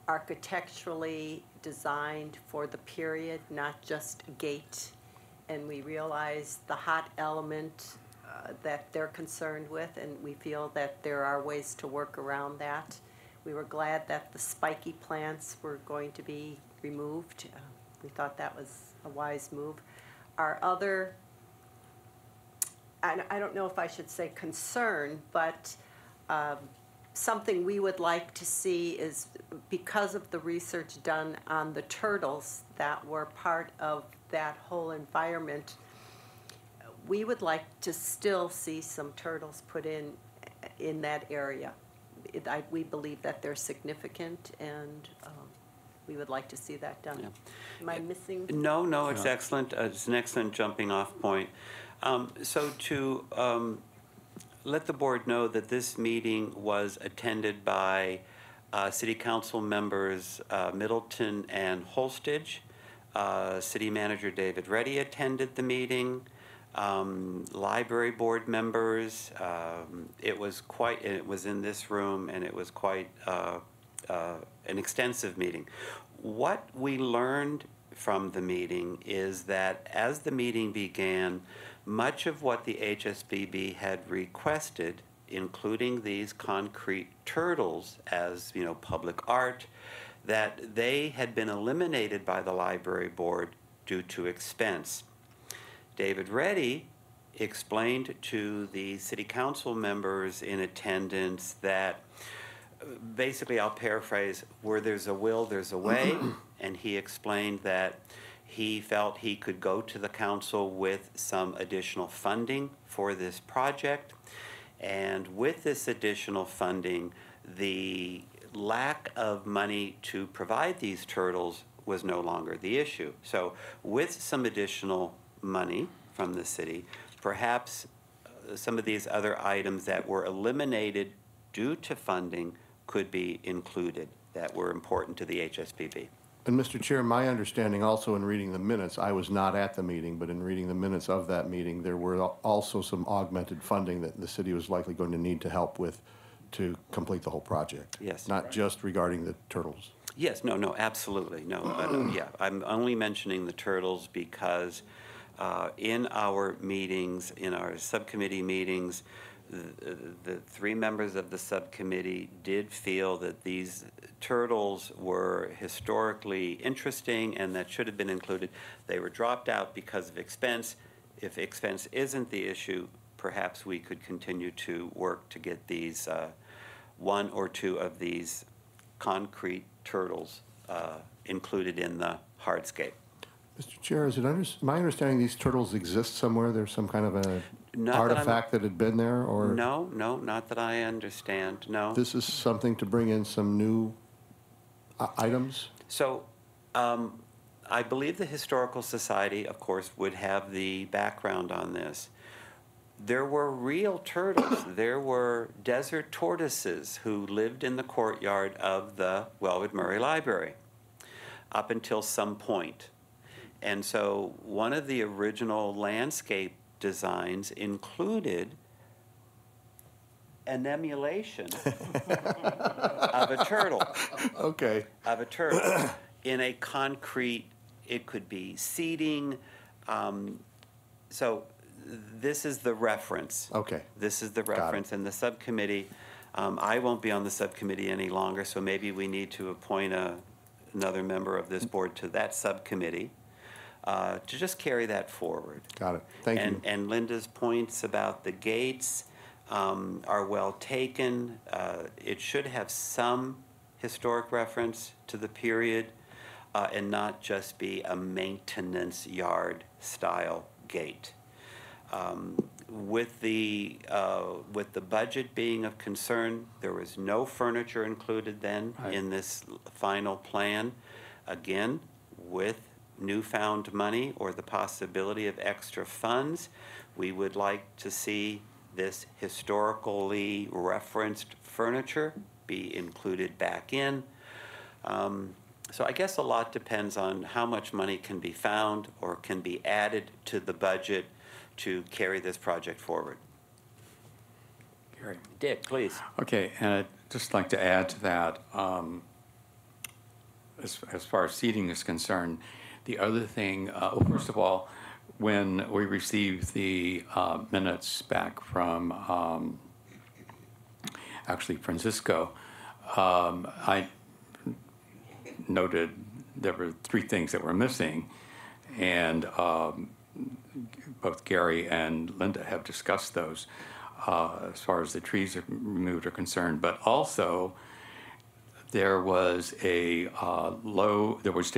architecturally designed for the period, not just a gate. And we realize the hot element that they're concerned with, and we feel that there are ways to work around that. We were glad that the spiky plants were going to be removed. We thought that was a wise move. Our other, I don't know if I should say concern, but something we would like to see is, because of the research done on the turtles that were part of that whole environment, we would like to still see some turtles put in that area. We believe that they're significant, and we would like to see that done. Yeah. Am I missing? No, it's excellent. It's an excellent jumping off point. So to let the board know that this meeting was attended by City Council members Middleton and Holstage. City Manager David Reddy attended the meeting. Library board members. It was in this room, and it was quite an extensive meeting. What we learned from the meeting is that as the meeting began, much of what the HSBB had requested, including these concrete turtles as, public art, that they had been eliminated by the library board due to expense. David Reddy explained to the city council members in attendance that, basically, I'll paraphrase, where there's a will, there's a way, and he explained that he felt he could go to the council with some additional funding for this project, and with this additional funding, the lack of money to provide these turtles was no longer the issue. So with some additional money from the city, perhaps some of these other items that were eliminated due to funding could be included that were important to the HSBB. And Mr. Chair, my understanding also in reading the minutes, I was not at the meeting, but in reading the minutes of that meeting, there were also some augmented funding that the city was likely going to need to help with to complete the whole project. Yes. Not just regarding the turtles. Yes, no, absolutely, no. Yeah, I'm only mentioning the turtles because in our meetings, in our subcommittee meetings, the three members of the subcommittee did feel that these turtles were historically interesting and that should have been included. They were dropped out because of expense. If expense isn't the issue, perhaps we could continue to work to get these one or two of these concrete turtles included in the hardscape. Mr. Chair, is it my understanding these turtles exist somewhere? There's some kind of an Not that I'm- artifact that had been there, or? No, not that I understand, no. This is something to bring in some new items? So, I believe the Historical Society, of course, would have the background on this. there were real turtles. There were desert tortoises who lived in the courtyard of the Wellwood Murray Library up until some point. And so one of the original landscape designs included an emulation of a turtle. Okay. Of a turtle in a concrete, it could be seating. So this is the reference. Okay. This is the Got it. reference. And the subcommittee, I won't be on the subcommittee any longer, so maybe we need to appoint another member of this board to that subcommittee to just carry that forward. Got it. Thank you. And Linda's points about the gates are well taken. It should have some historic reference to the period and not just be a maintenance yard style gate. With the budget being of concern, there was no furniture included then in this final plan. Again, with newfound money or the possibility of extra funds, we would like to see this historically referenced furniture be included back in. So I guess a lot depends on how much money can be found or can be added to the budget to carry this project forward. Gary. Dick, please. Okay, and I'd just like to add to that, as far as seating is concerned, the other thing, first of all, when we received the minutes back from actually Francisco, I noted there were 3 things that were missing, and both Gary and Linda have discussed those as far as the trees are removed are concerned. But also, there was to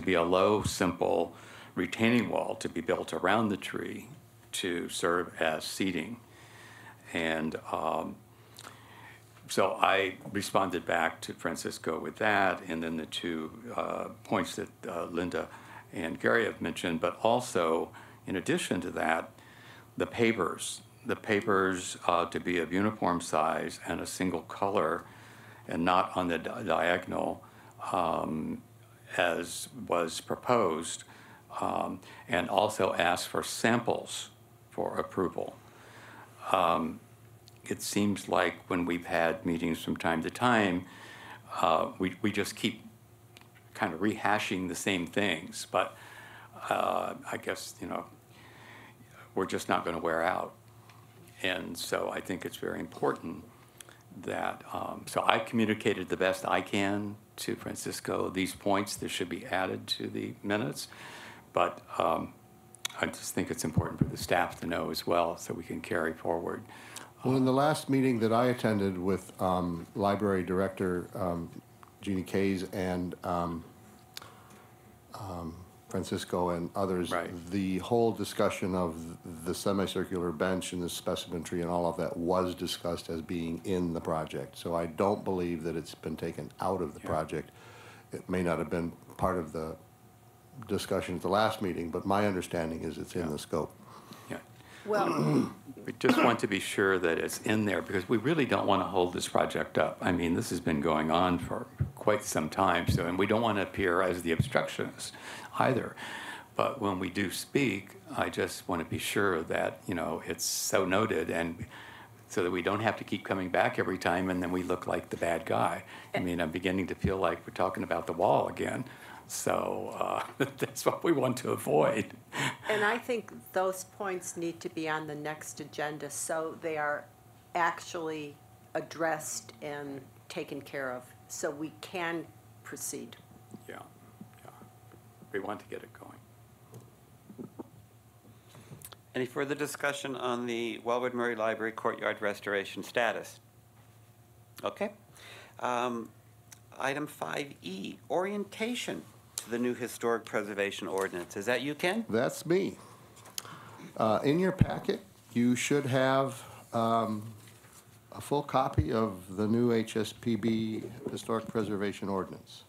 be a low, simple retaining wall to be built around the tree to serve as seating. And so I responded back to Francisco with that, and then the 2 points that Linda and Gary have mentioned, but also, in addition to that, the papers to be of uniform size and a single color and not on the diagonal as was proposed, and also ask for samples for approval. It seems like when we've had meetings from time to time, we just keep kind of rehashing the same things, but I guess, we're just not going to wear out. And so I think it's very important that, so I communicated the best I can to Francisco these points that should be added to the minutes, but I just think it's important for the staff to know as well so we can carry forward. Well, in the last meeting that I attended with Library Director Jeannie Kays and Francisco and others, Right. the whole discussion of the semicircular bench and the specimen tree and all of that was discussed as being in the project. So I don't believe that it's been taken out of the project. It may not have been part of the discussion at the last meeting, but my understanding is it's in the scope. Yeah. Well, We just want to be sure that it's in there because we really don't want to hold this project up. I mean, this has been going on for quite some time, so, and we don't want to appear as the obstructionist either. But when we do speak, I just want to be sure that, it's so noted and so that we don't have to keep coming back every time and then we look like the bad guy. I mean, I'm beginning to feel like we're talking about the wall again. So that's what we want to avoid. and I think those points need to be on the next agenda so they are actually addressed and taken care of, so we can proceed. Yeah. We want to get it going. Any further discussion on the Wellwood Murray Library courtyard restoration status? Okay. Item 5E, orientation to the new historic preservation ordinance. Is that you, Ken? That's me. In your packet, you should have a full copy of the new HSPB Historic Preservation Ordinance.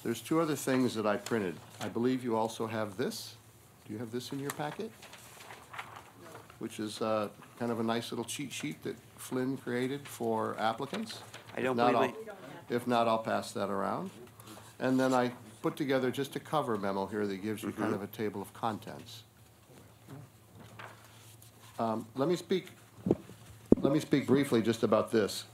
There's 2 other things that I printed. I believe you also have this. Do you have this in your packet? which is kind of a nice little cheat sheet that Flynn created for applicants. I don't If not, believe If not, I'll pass that around. And then I put together just a cover memo here that gives you kind of a table of contents. Let me speak briefly just about this.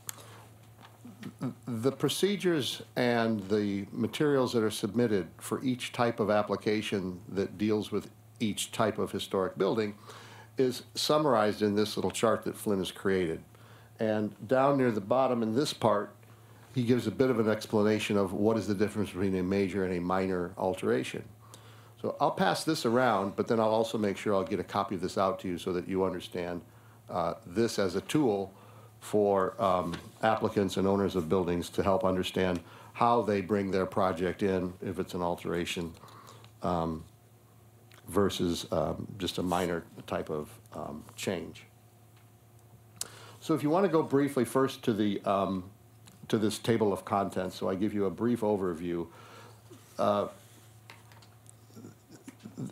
The procedures and the materials that are submitted for each type of application that deals with each type of historic building is summarized in this little chart that Flynn has created. And down near the bottom in this part, he gives a bit of an explanation of what is the difference between a major and a minor alteration. So I'll pass this around, but then I'll also make sure I'll get a copy of this out to you so that you understand this as a tool for applicants and owners of buildings to help understand how they bring their project in if it's an alteration versus just a minor type of change. So if you want to go briefly first to the to this table of contents, so I give you a brief overview.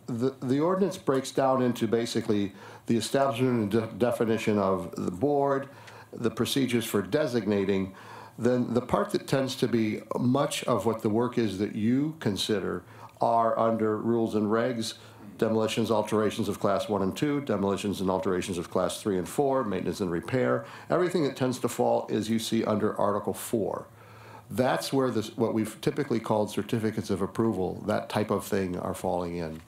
The ordinance breaks down into basically the establishment and definition of the board, the procedures for designating. Then the part that tends to be much of what the work is that you consider are under rules and regs: demolitions, alterations of class 1 and 2, demolitions and alterations of class 3 and 4, maintenance and repair. Everything that tends to fall is, you see, under Article 4. That's where this, what we've typically called certificates of approval, that type of thing, are falling in.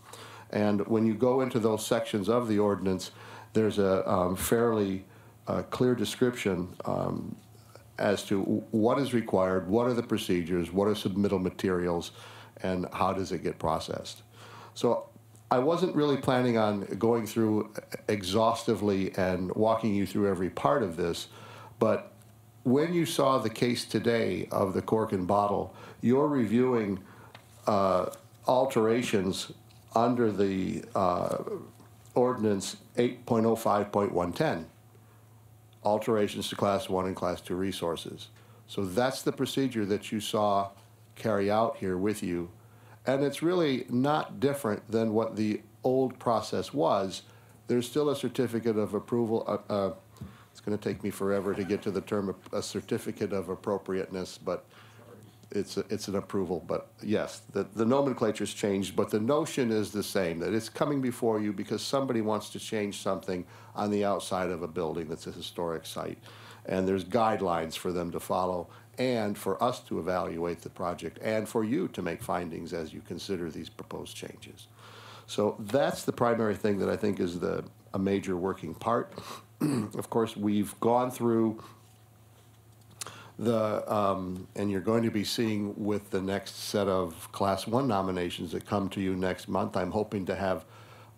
And when you go into those sections of the ordinance, there's a fairly clear description as to what is required, what are the procedures, what are submittal materials, and how does it get processed. So I wasn't really planning on going through exhaustively and walking you through every part of this, but when you saw the case today of the cork and bottle, you're reviewing alterations under the ordinance 8.05.110, alterations to class 1 and class 2 resources. So that's the procedure that you saw carry out here with you. And it's really not different than what the old process was. There's still a certificate of approval. It's going to take me forever to get to the term a certificate of appropriateness, but it's an approval. But yes, the nomenclature's changed, but the notion is the same, that it's coming before you because somebody wants to change something on the outside of a building that's a historic site. And there's guidelines for them to follow, and for us to evaluate the project, and for you to make findings as you consider these proposed changes. So that's the primary thing that I think is a major working part. Of course, we've gone through and you're going to be seeing with the next set of Class 1 nominations that come to you next month, I'm hoping to have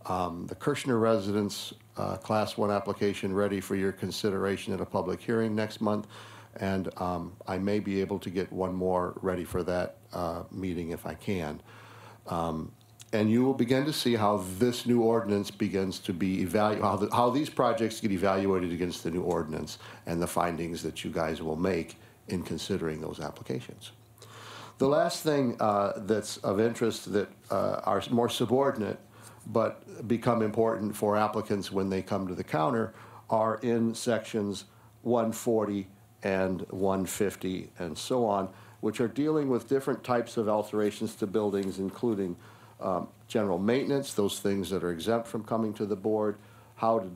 the Kirshner Residence Class 1 application ready for your consideration at a public hearing next month. And I may be able to get one more ready for that meeting if I can. And you will begin to see how this new ordinance begins to be evaluated, how these projects get evaluated against the new ordinance and the findings that you guys will make in considering those applications. The last thing that's of interest that are more subordinate but become important for applicants when they come to the counter are in sections 140 and 150 and so on, which are dealing with different types of alterations to buildings, including general maintenance, those things that are exempt from coming to the board, how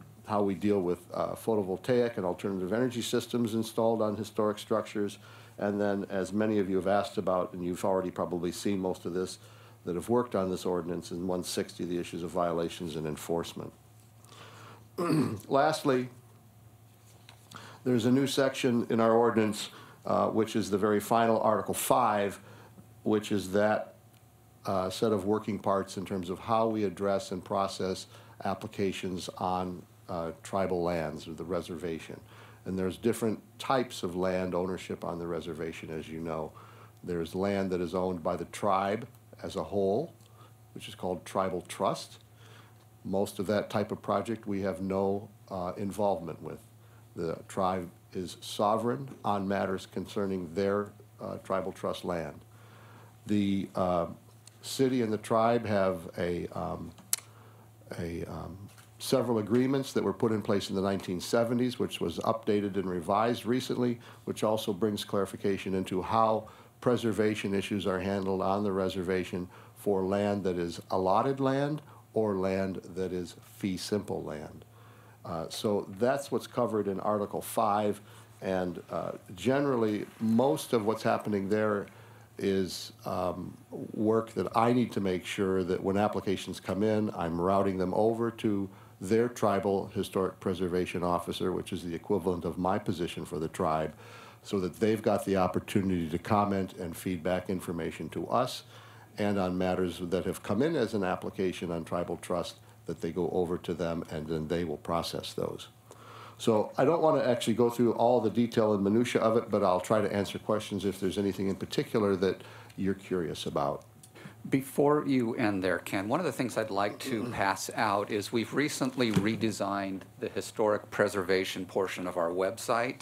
we deal with photovoltaic and alternative energy systems installed on historic structures, and then, as many of you have asked about, and you've already probably seen most of this, that have worked on this ordinance, in 160, the issues of violations and enforcement. Lastly, there's a new section in our ordinance, which is the very final Article 5, which is that set of working parts in terms of how we address and process applications on tribal lands or the reservation. And there's different types of land ownership on the reservation, as you know. There's land that is owned by the tribe as a whole, which is called tribal trust. Most of that type of project we have no involvement with. The tribe is sovereign on matters concerning their tribal trust land. The city and the tribe have a several agreements that were put in place in the 1970s, which was updated and revised recently, which also brings clarification into how preservation issues are handled on the reservation for land that is allotted land or land that is fee simple land. So that's what's covered in Article 5, and generally, most of what's happening there is work that I need to make sure that when applications come in, I'm routing them over to their tribal historic preservation officer, which is the equivalent of my position for the tribe, so that they've got the opportunity to comment and feedback information to us, and on matters that have come in as an application on tribal trust, that they go over to them and then they will process those. So I don't want to actually go through all the detail and minutia of it, but I'll try to answer questions if there's anything in particular that you're curious about. Before you end there, Ken, one of the things I'd like to pass out is we've recently redesigned the historic preservation portion of our website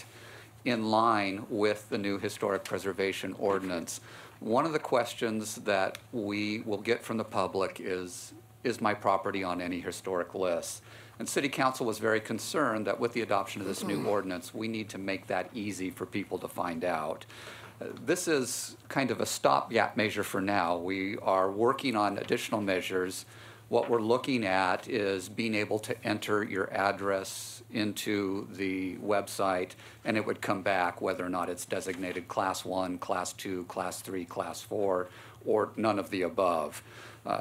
in line with the new historic preservation ordinance. One of the questions that we will get from the public is my property on any historic list? And City Council was very concerned that with the adoption of this new ordinance, we need to make that easy for people to find out. This is kind of a stopgap measure for now. We are working on additional measures. What we're looking at is being able to enter your address into the website, and it would come back whether or not it's designated Class 1, Class 2, Class 3, Class 4, or none of the above.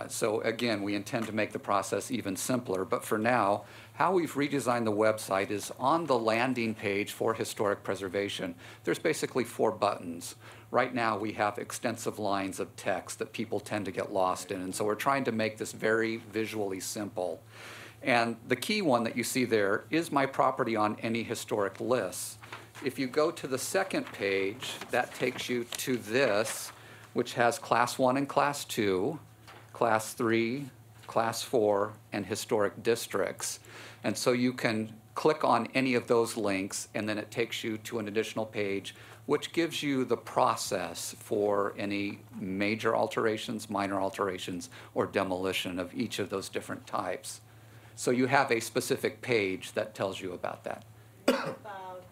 So again, we intend to make the process even simpler, but for now, how we've redesigned the website is on the landing page for historic preservation. There's basically 4 buttons. Right now, we have extensive lines of text that people tend to get lost in, and so we're trying to make this very visually simple. And the key one that you see there is my property on any historic list. If you go to the second page, that takes you to this, which has Class 1 and Class 2, Class 3, Class 4, and historic districts. And so you can click on any of those links, and then it takes you to an additional page, which gives you the process for any major alterations, minor alterations, or demolition of each of those different types. So you have a specific page that tells you about that. About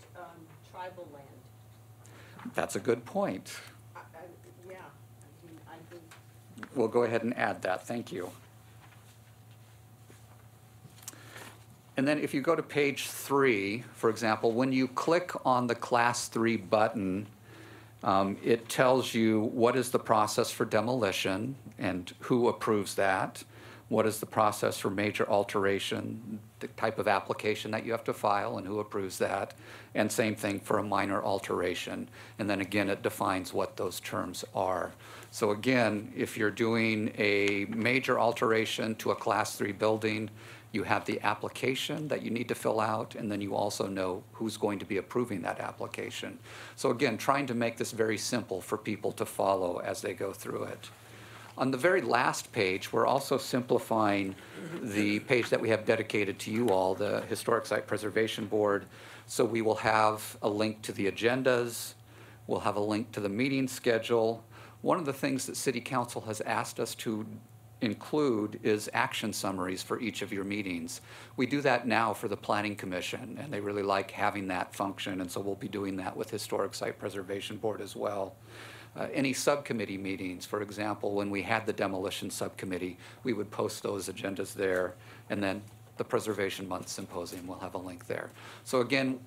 tribal land. That's a good point. Yeah, I mean, I think. We'll go ahead and add that. Thank you. And then if you go to page 3, for example, when you click on the Class 3 button, it tells you what is the process for demolition and who approves that. What is the process for major alteration, the type of application that you have to file and who approves that. And same thing for a minor alteration. And then again, it defines what those terms are. So again, if you're doing a major alteration to a Class 3 building, you have the application that you need to fill out, and then you also know who's going to be approving that application. So again, trying to make this very simple for people to follow as they go through it. On the very last page, we're also simplifying the page that we have dedicated to you all, the Historic Site Preservation Board. So we will have a link to the agendas, we'll have a link to the meeting schedule. One of the things that City Council has asked us to include is action summaries for each of your meetings. We do that now for the Planning Commission, and they really like having that function, and so we'll be doing that with Historic Site Preservation Board as well. Any subcommittee meetings, for example, when we had the demolition subcommittee, we would post those agendas there, and then the Preservation Month Symposium will have a link there. So again,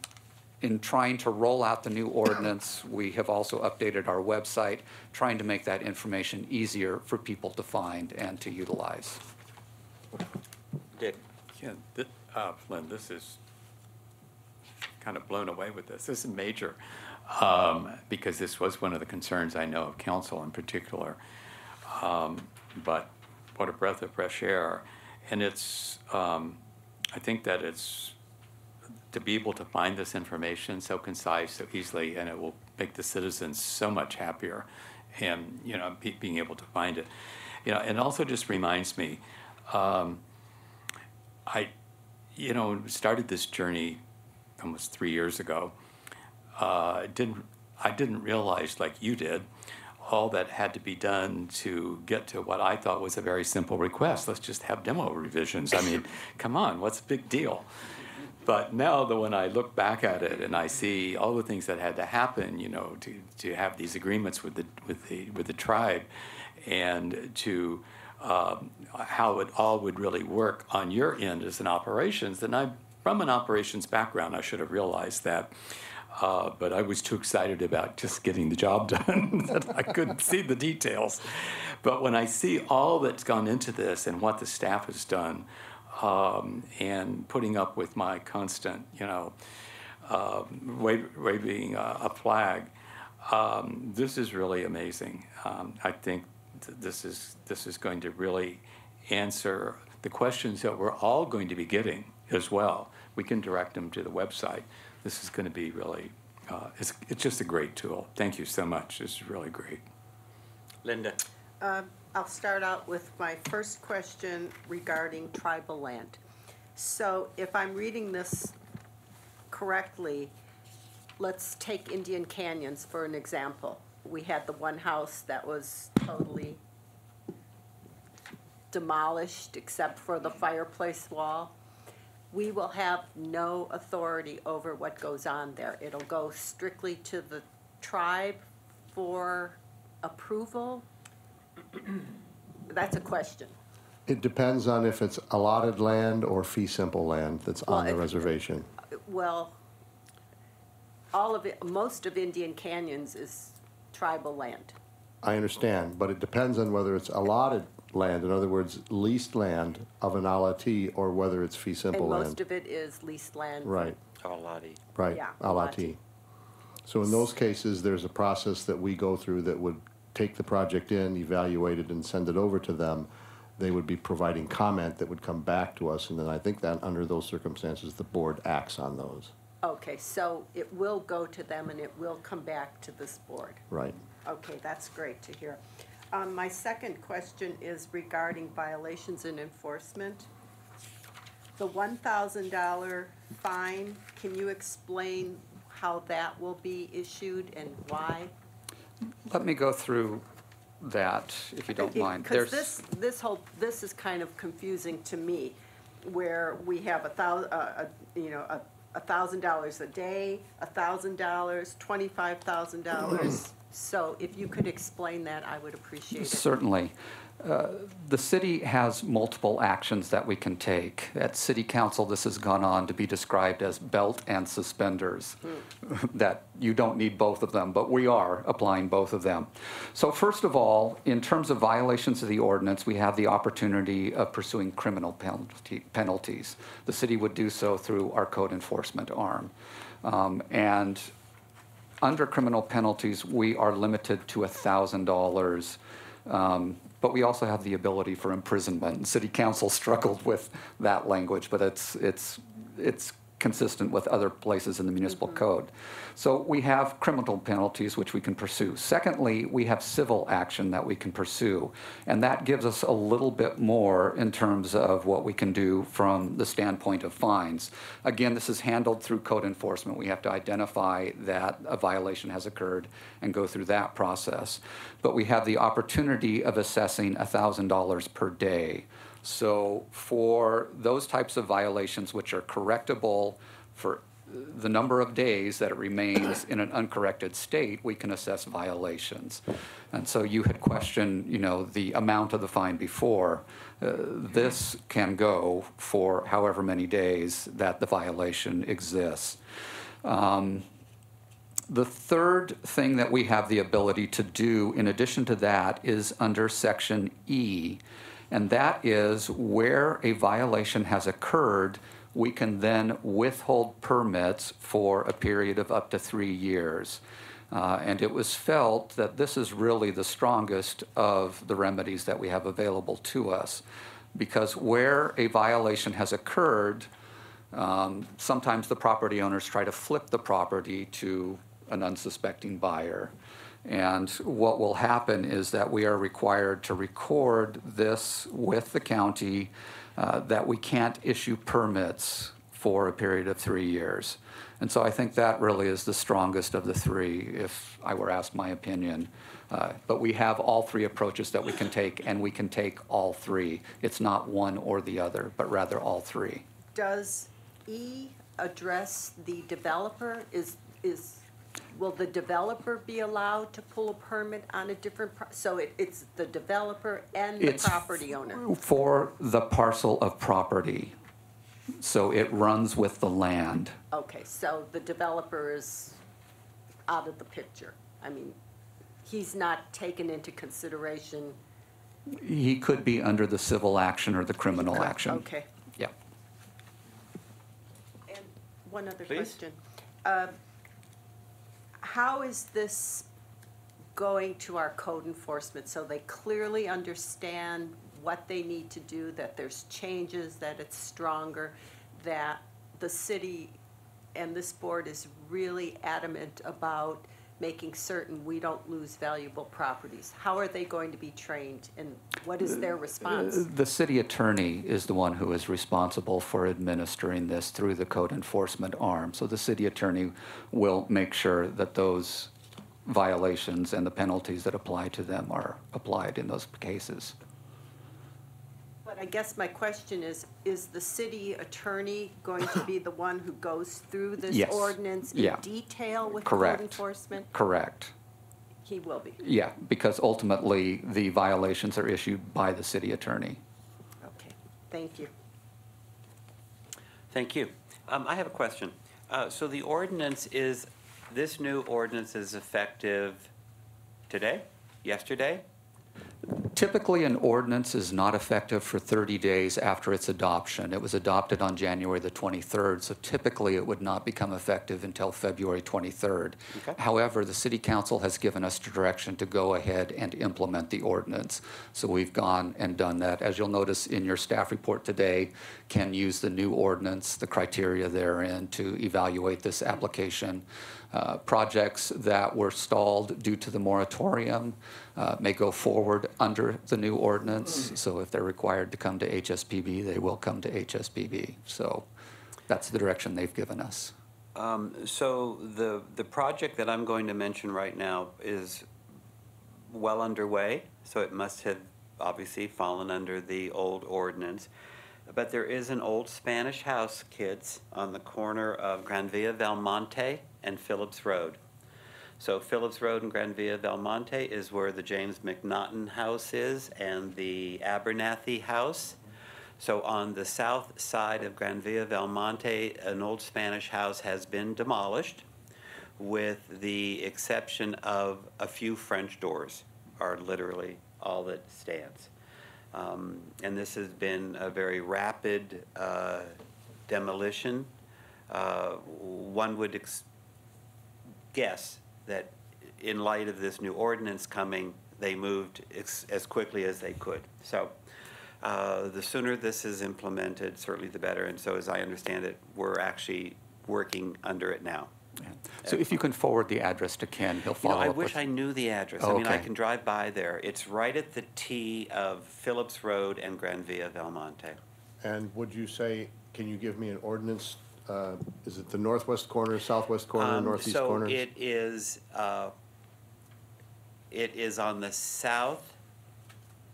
in trying to roll out the new ordinance, we have also updated our website, trying to make that information easier for people to find and to utilize. Dick? Yeah, Flynn, this is kind of blown away with this. This is major, because this was one of the concerns I know of council in particular. But what a breath of fresh air. And it's, I think that it's, to be able to find this information so concise, so easily, and it will make the citizens so much happier, and being able to find it, and also just reminds me, I started this journey almost 3 years ago. I didn't realize, like you did, all that had to be done to get to what I thought was a very simple request. Let's just have demo revisions. I mean, come on, what's the big deal? But now that when I look back at it and I see all the things that had to happen, you know, to have these agreements with the tribe, and to how it all would really work on your end as an operations, then I'm from an operations background. I should have realized that. But I was too excited about just getting the job done that I couldn't see the details. But when I see all that's gone into this and what the staff has done, and putting up with my constant, you know, waving a flag, this is really amazing. I think this is going to really answer the questions that we're all going to be getting as well. We can direct them to the website. This is going to be really, it's just a great tool. Thank you so much. This is really great. Linda? I'll start out with my first question regarding tribal land. So if I'm reading this correctly, let's take Indian Canyons for an example. We had the one house that was totally demolished except for the fireplace wall. We will have no authority over what goes on there. It'll go strictly to the tribe for approval? That's a question. It depends on if it's allotted land or fee simple land that's on the reservation. Well, all of it, most of Indian Canyons is tribal land. I understand, but it depends on whether it's allotted land, in other words, leased land of an allottee, or whether it's fee simple And land. most of it is leased land. Right, Alati. right, Yeah, allottee. So in those cases, there's a process that we go through that would take the project in, evaluate it, and send it over to them. They would be providing comment that would come back to us, and then I think that under those circumstances, the board acts on those. Okay, so it will go to them and it will come back to this board. Right. Okay, that's great to hear. My second question is regarding violations and enforcement. The $1,000 fine, can you explain how that will be issued and why? Let me go through that, if you don't mind. Because this is kind of confusing to me, where we have $1,000 a day, $1,000, $25,000. So if you could explain that, I would appreciate it. Certainly. The city has multiple actions that we can take. At City Council, this has gone on to be described as belt and suspenders, that you don't need both of them, but we are applying both of them. So first of all, in terms of violations of the ordinance, we have the opportunity of pursuing criminal penalties. The city would do so through our code enforcement arm. And under criminal penalties, we are limited to $1,000. But we also have the ability for imprisonment. City Council struggled with that language, but it's consistent with other places in the municipal code. So we have criminal penalties which we can pursue. Secondly, we have civil action that we can pursue, and that gives us a little bit more in terms of what we can do from the standpoint of fines. Again, this is handled through code enforcement. We have to identify that a violation has occurred and go through that process. But we have the opportunity of assessing $1,000 per day. So for those types of violations which are correctable for the number of days that it remains in an uncorrected state, we can assess violations. And so you had questioned, you know, the amount of the fine before. This can go for however many days that the violation exists. The third thing that we have the ability to do in addition to that is under Section E, and that is where a violation has occurred, we can then withhold permits for a period of up to 3 years. And it was felt that this is really the strongest of the remedies that we have available to us, because where a violation has occurred, sometimes the property owners try to flip the property to an unsuspecting buyer. And what will happen is that we are required to record this with the county, that we can't issue permits for a period of 3 years. And so I think that really is the strongest of the three, if I were asked my opinion. But we have all three approaches that we can take, and we can take all three. It's not one or the other, but rather all three. Does E address the developer? Will the developer be allowed to pull a permit on a different, so it's the developer and the It's property owner? For the parcel of property. So it runs with the land. Okay, so the developer is out of the picture. I mean, he's not taken into consideration. He could be under the civil action or the criminal action. Okay. Yeah. And one other Please. question. How is this going to our code enforcement so they clearly understand what they need to do, that there's changes, that it's stronger, that the city and this board is really adamant about making certain we don't lose valuable properties? How are they going to be trained, and what is their response? The city attorney is the one who is responsible for administering this through the code enforcement arm. So the city attorney will make sure that those violations and the penalties that apply to them are applied in those cases. But I guess my question is the city attorney going to be the one who goes through this Yes. ordinance in Yeah. detail with Correct. code enforcement? Correct. He will be. Yeah, because ultimately, the violations are issued by the city attorney. Okay, thank you. Thank you. I have a question. So the ordinance is, this new ordinance is effective today, yesterday? Typically, an ordinance is not effective for 30 days after its adoption. It was adopted on January the 23rd, so typically it would not become effective until February 23rd. Okay. However, the city council has given us direction to go ahead and implement the ordinance. So we've gone and done that. As you'll notice in your staff report today, Ken used the new ordinance, the criteria therein to evaluate this application. Projects that were stalled due to the moratorium may go forward under the new ordinance. So if they're required to come to HSPB, they will come to HSPB. So that's the direction they've given us. So the project that I'm going to mention right now is well underway, so it must have obviously fallen under the old ordinance. But there is an old Spanish house, kids, on the corner of Granvilla Belmonte and Phillips Road. So Phillips Road and Granvilla Belmonte is where the James McNaughton House is and the Abernathy House. So on the south side of Granvilla Belmonte, an old Spanish house has been demolished, with the exception of a few French doors are literally all that stands. And this has been a very rapid demolition. One would guess that in light of this new ordinance coming, they moved as quickly as they could. So the sooner this is implemented, certainly the better. And so as I understand it, we're actually working under it now. Yeah. So if you can forward the address to Ken, he'll follow up I with... wish I knew the address. Oh, I mean, I okay. can drive by there. It's right at the T of Phillips Road and Granvilla Belmonte. And would you say, can you give me an ordinance? Is it the northwest corner, southwest corner, northeast corner? So it is on the south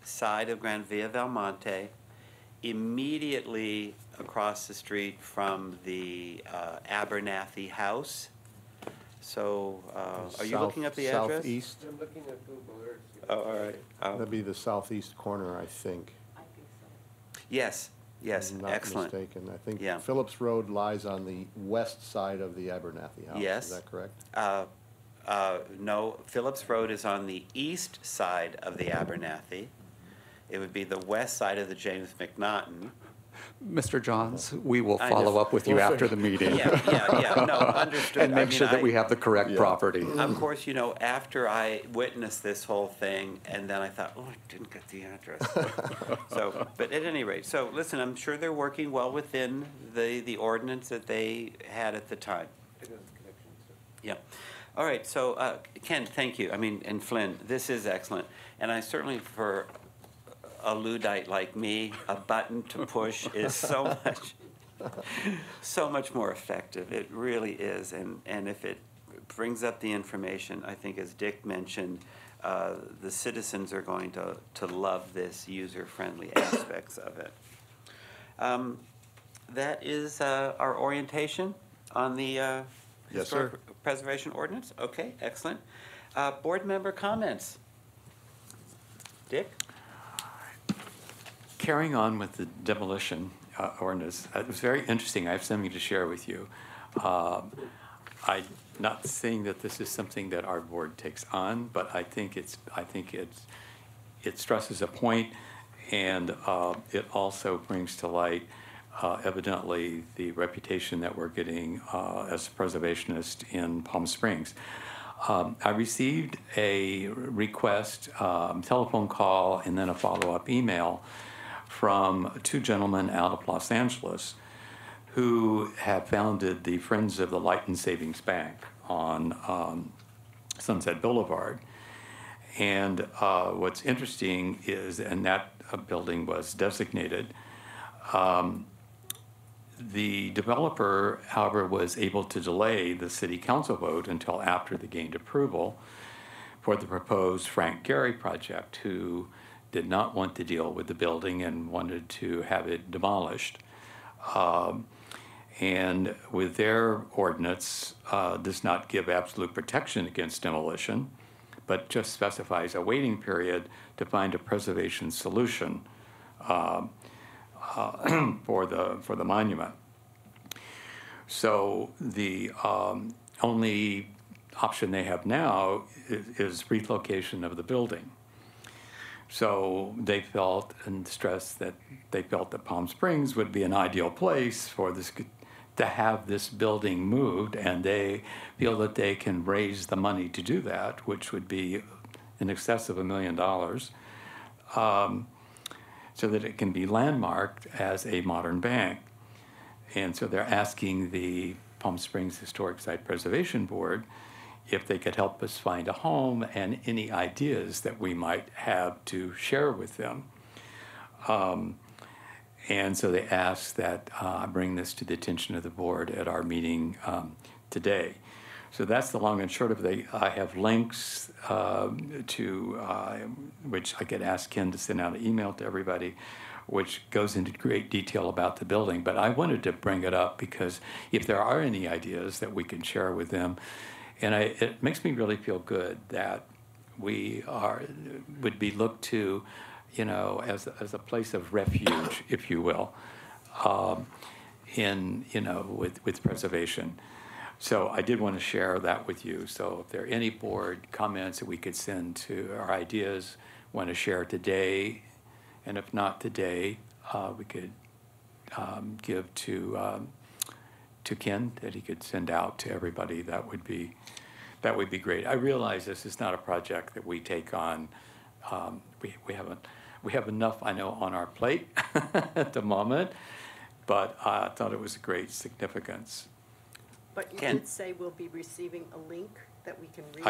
side of Granvilla Belmonte, immediately across the street from the Abernathy House. So, are you looking up the address? Southeast? I'm looking at Google Earth. Oh, all right. That'd be the southeast corner, I think. Yes, yes, I'm not excellent. mistaken. I think Yeah. Phillips Road lies on the west side of the Abernathy House. Yes. Is that correct? No, Phillips Road is on the east side of the Abernathy. It would be the west side of the James McNaughton. Mr. Johns, we will I follow know. up with you We'll after the meeting. Yeah, no, understood. And I make mean, sure that we have the correct Yeah. property. Of course, you know, after I witnessed this whole thing, and then I thought, oh, I didn't get the address. So, but at any rate, so listen, I'm sure they're working well within the ordinance that they had at the time. Yeah. All right, so Ken, thank you. I mean, and Flynn, this is excellent. And I certainly, for a Luddite like me, a button to push is so much So much more effective. It really is. And if it brings up the information, I think as Dick mentioned, the citizens are going to love this user-friendly aspects of it. That is our orientation on the Yes, Historic sir. Preservation Ordinance. Okay, excellent. Board member comments. Dick? Carrying on with the demolition ordinance, it was very interesting. I have something to share with you. I'm not saying that this is something that our board takes on, but I think it stresses a point, and it also brings to light evidently the reputation that we're getting as a preservationist in Palm Springs. I received a request, telephone call, and then a follow-up email from two gentlemen out of Los Angeles who have founded the Friends of the Light and Savings Bank on Sunset Boulevard. And what's interesting is, and that building was designated, the developer, however, was able to delay the city council vote until after they gained approval for the proposed Frank Gehry project, who did not want to deal with the building and wanted to have it demolished. And with their ordinance, does not give absolute protection against demolition, but just specifies a waiting period to find a preservation solution for the monument. So the only option they have now is relocation of the building. So they felt and stressed that they felt that Palm Springs would be an ideal place for this to have this building moved, and they feel that they can raise the money to do that, which would be in excess of $1 million. So that it can be landmarked as a modern bank. And so they're asking the Palm Springs Historic Site Preservation Board if they could help us find a home and any ideas that we might have to share with them. And so they asked that I bring this to the attention of the board at our meeting today. So that's the long and short of it. I have links to, which I could ask Ken to send out an email to everybody, which goes into great detail about the building. But I wanted to bring it up because if there are any ideas that we can share with them, and it makes me really feel good that we would be looked to, you know, as a place of refuge, if you will, in, you know, with preservation. So I did want to share that with you. So if there are any board comments that we could send to our ideas, want to share today, and if not today, we could give to Ken, that he could send out to everybody. That would be great. I realize this is not a project that we take on. We have enough, I know, on our plate at the moment, but I thought it was a great significance. But you Ken? did say we'll be receiving a link that we can read.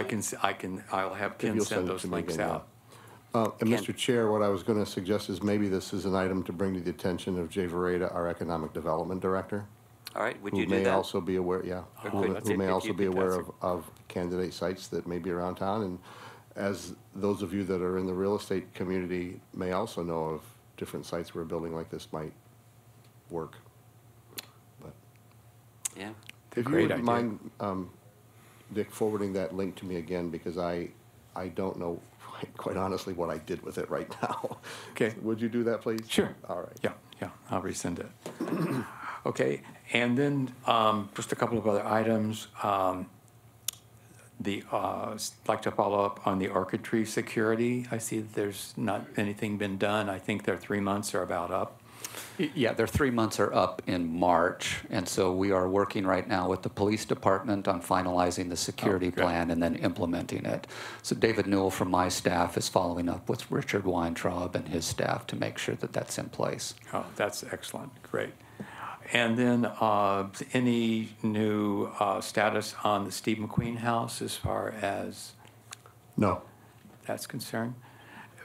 I'll have If Ken you'll send it those to me links again, yeah. out. And Ken. Mr. Chair, what I was going to suggest is maybe this is an item to bring to the attention of Jay Vereda, our Economic Development Director. All right, would Who you do may that? also be aware, yeah, Or who could- may if also you be could aware pass of candidate sites that may be around town. And as those of you that are in the real estate community may also know of different sites where a building like this might work. But Yeah. if you Great wouldn't idea. mind, Dick, forwarding that link to me again, because I don't know, quite honestly, what I did with it right now. Okay. Would you do that, please? Sure. All right. Yeah, I'll resend it. Okay, and then just a couple of other items. Like to follow up on the orchid tree security. I see that there's not anything been done. I think their 3 months are about up. Yeah, their 3 months are up in March, and so we are working right now with the police department on finalizing the security good. plan and then implementing it. So David Newell from my staff is following up with Richard Weintraub and his staff to make sure that that's in place. Oh, that's excellent, great. And then any new status on the Steve McQueen house as far as No. that's concerned?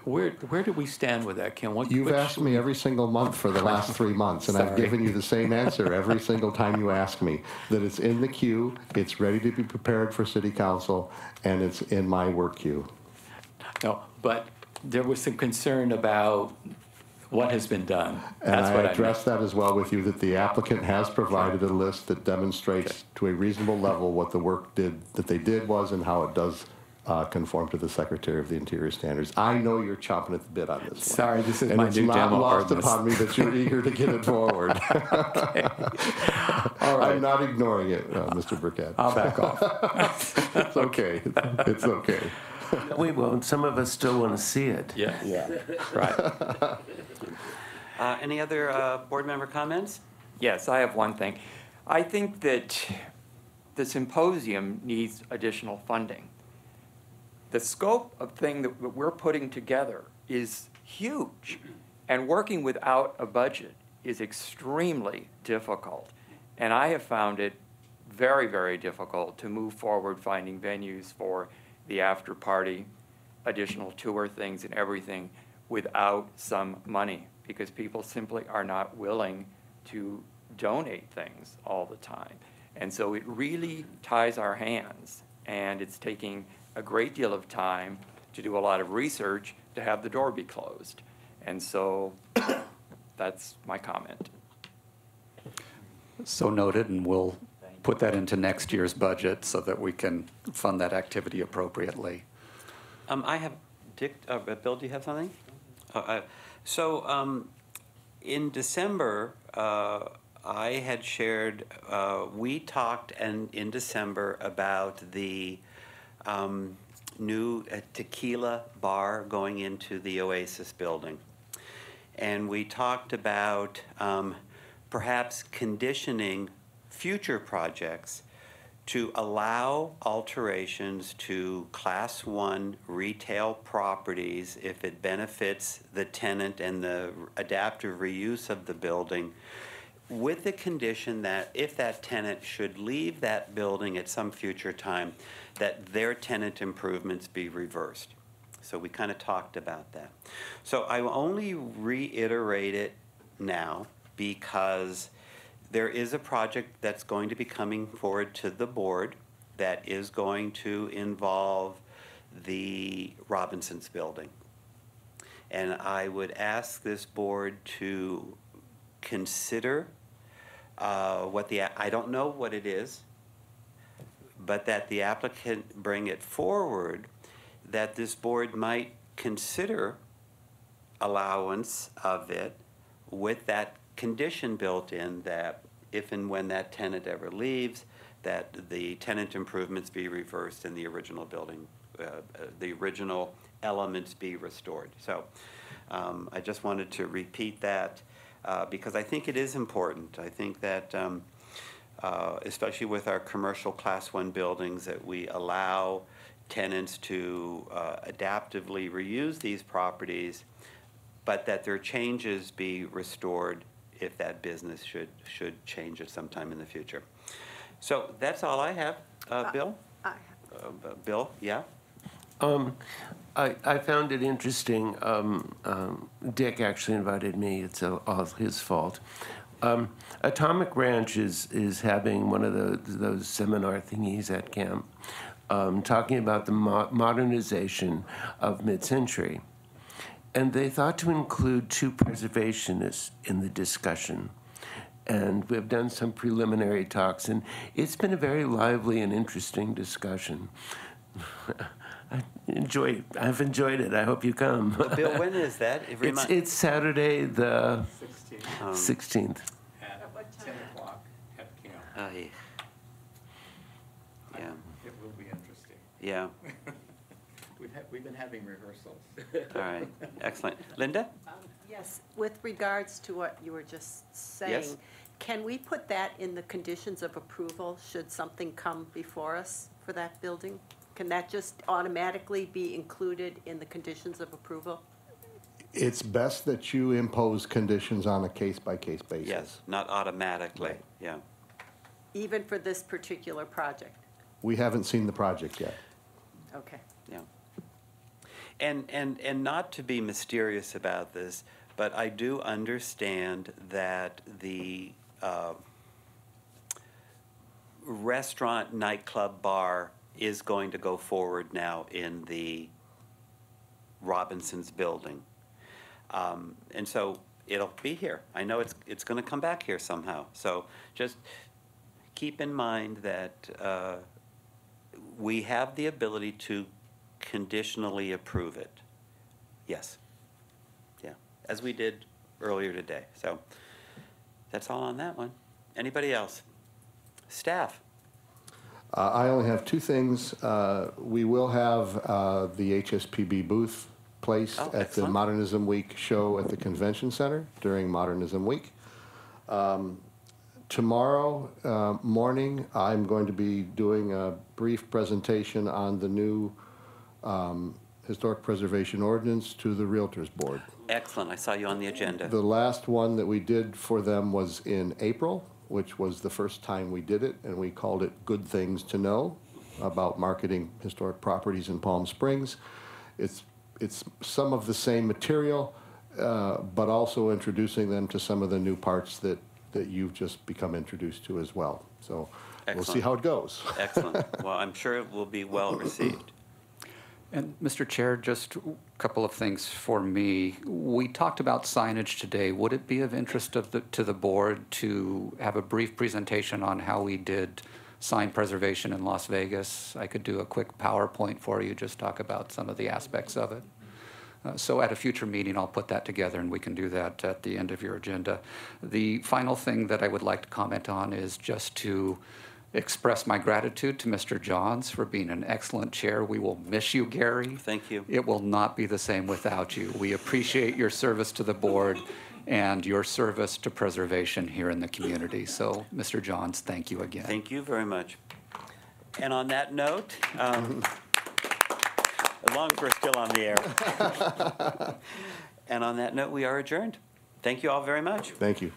Where do we stand with that, Ken? You've asked me every single month for the last 3 months, and I've Sorry. given you the same answer every single time you ask me, that it's in the queue, it's ready to be prepared for city council, and it's in my work queue. No, but there was some concern about what has been done. And That's what I I addressed that as well with you, that the applicant has provided a list that demonstrates to a reasonable level what the work that they did was and how it does conform to the Secretary of the Interior standards. I know you're chomping at the bit on this one. Sorry, this is And my it's new not demo lost ordinance. upon me that you're eager to get it forward. All right. I'm not ignoring it, Mr. Burkett. I'll back off. It's okay. It's okay. We won't. Some of us still want to see it. Yeah, right. Any other board member comments? Yes, I have one thing. I think that the symposium needs additional funding. The scope of thing that we're putting together is huge, and working without a budget is extremely difficult. And I have found it very, very difficult to move forward finding venues for the after party, additional tour things and everything without some money, because people simply are not willing to donate things all the time. And so it really ties our hands, and it's taking a great deal of time to do a lot of research to have the door be closed. And so that's my comment. So noted, and we'll put that into next year's budget so that we can fund that activity appropriately. I have, Dick, Bill, do you have something? In December, I had shared, we talked in December about the new tequila bar going into the Oasis building. And we talked about perhaps conditioning future projects to allow alterations to Class 1 retail properties if it benefits the tenant and the adaptive reuse of the building, with the condition that if that tenant should leave that building at some future time, that their tenant improvements be reversed. So we kind of talked about that. So I will only reiterate it now because there is a project that's going to be coming forward to the board that is going to involve the Robinsons building. And I would ask this board to consider I don't know what it is, but that the applicant bring it forward, that this board might consider allowance of it with that condition built in that if and when that tenant ever leaves, that the tenant improvements be reversed and the original building, the original elements be restored. So I just wanted to repeat that because I think it is important. I think that especially with our commercial Class 1 buildings, that we allow tenants to adaptively reuse these properties, but that their changes be restored if that business should change at some time in the future. So that's all I have. Bill? Bill, yeah? I found it interesting. Dick actually invited me. It's all his fault. Atomic Ranch is having one of those seminar thingies at camp, talking about the modernization of mid-century. And they thought to include two preservationists in the discussion. And we've done some preliminary talks, and it's been a very lively and interesting discussion. I've enjoyed it. I hope you come. Bill, when is that? It's Saturday the 16th. At 10 o'clock at camp. Yeah. It will be interesting. Yeah. We've been having rehearsals. All right. Excellent. Linda? Yes, with regards to what you were just saying, Yes. can we put that in the conditions of approval should something come before us for that building? Can that just automatically be included in the conditions of approval? It's best that you impose conditions on a case-by-case basis. Yes, not automatically. Right. Yeah. Even for this particular project? We haven't seen the project yet. Okay. Yeah. And not to be mysterious about this, but I do understand that the restaurant, nightclub, bar is going to go forward now in the Robinson's building. And so it'll be here. I know it's going to come back here somehow. So just keep in mind that we have the ability to conditionally approve it. Yes. Yeah, as we did earlier today. So that's all on that one. Anybody else? Staff? I only have two things. We will have the HSPB booth placed at the excellent. Modernism Week show at the Convention Center during Modernism Week. Tomorrow morning, I'm going to be doing a brief presentation on the new Historic Preservation Ordinance to the Realtors Board. Excellent. I saw you on the agenda. The last one that we did for them was in April, which was the first time we did it, and we called it Good Things to Know about marketing historic properties in Palm Springs. It's some of the same material, but also introducing them to some of the new parts that you've just become introduced to as well. So we'll see Excellent. how it goes. Excellent. Well, I'm sure it will be well received. And Mr. Chair, just a couple of things for me. We talked about signage today. Would it be of interest to the board to have a brief presentation on how we did sign preservation in Las Vegas? I could do a quick PowerPoint for you, just talk about some of the aspects of it. So at a future meeting, I'll put that together and we can do that at the end of your agenda. The final thing that I would like to comment on is just to express my gratitude to Mr. Johns for being an excellent chair. We will miss you, Gary. Thank you. It will not be the same without you. We appreciate your service to the board and your service to preservation here in the community. So, Mr. Johns, thank you again. Thank you very much. And on that note, as long as we're still on the air. And on that note, we are adjourned. Thank you all very much. Thank you.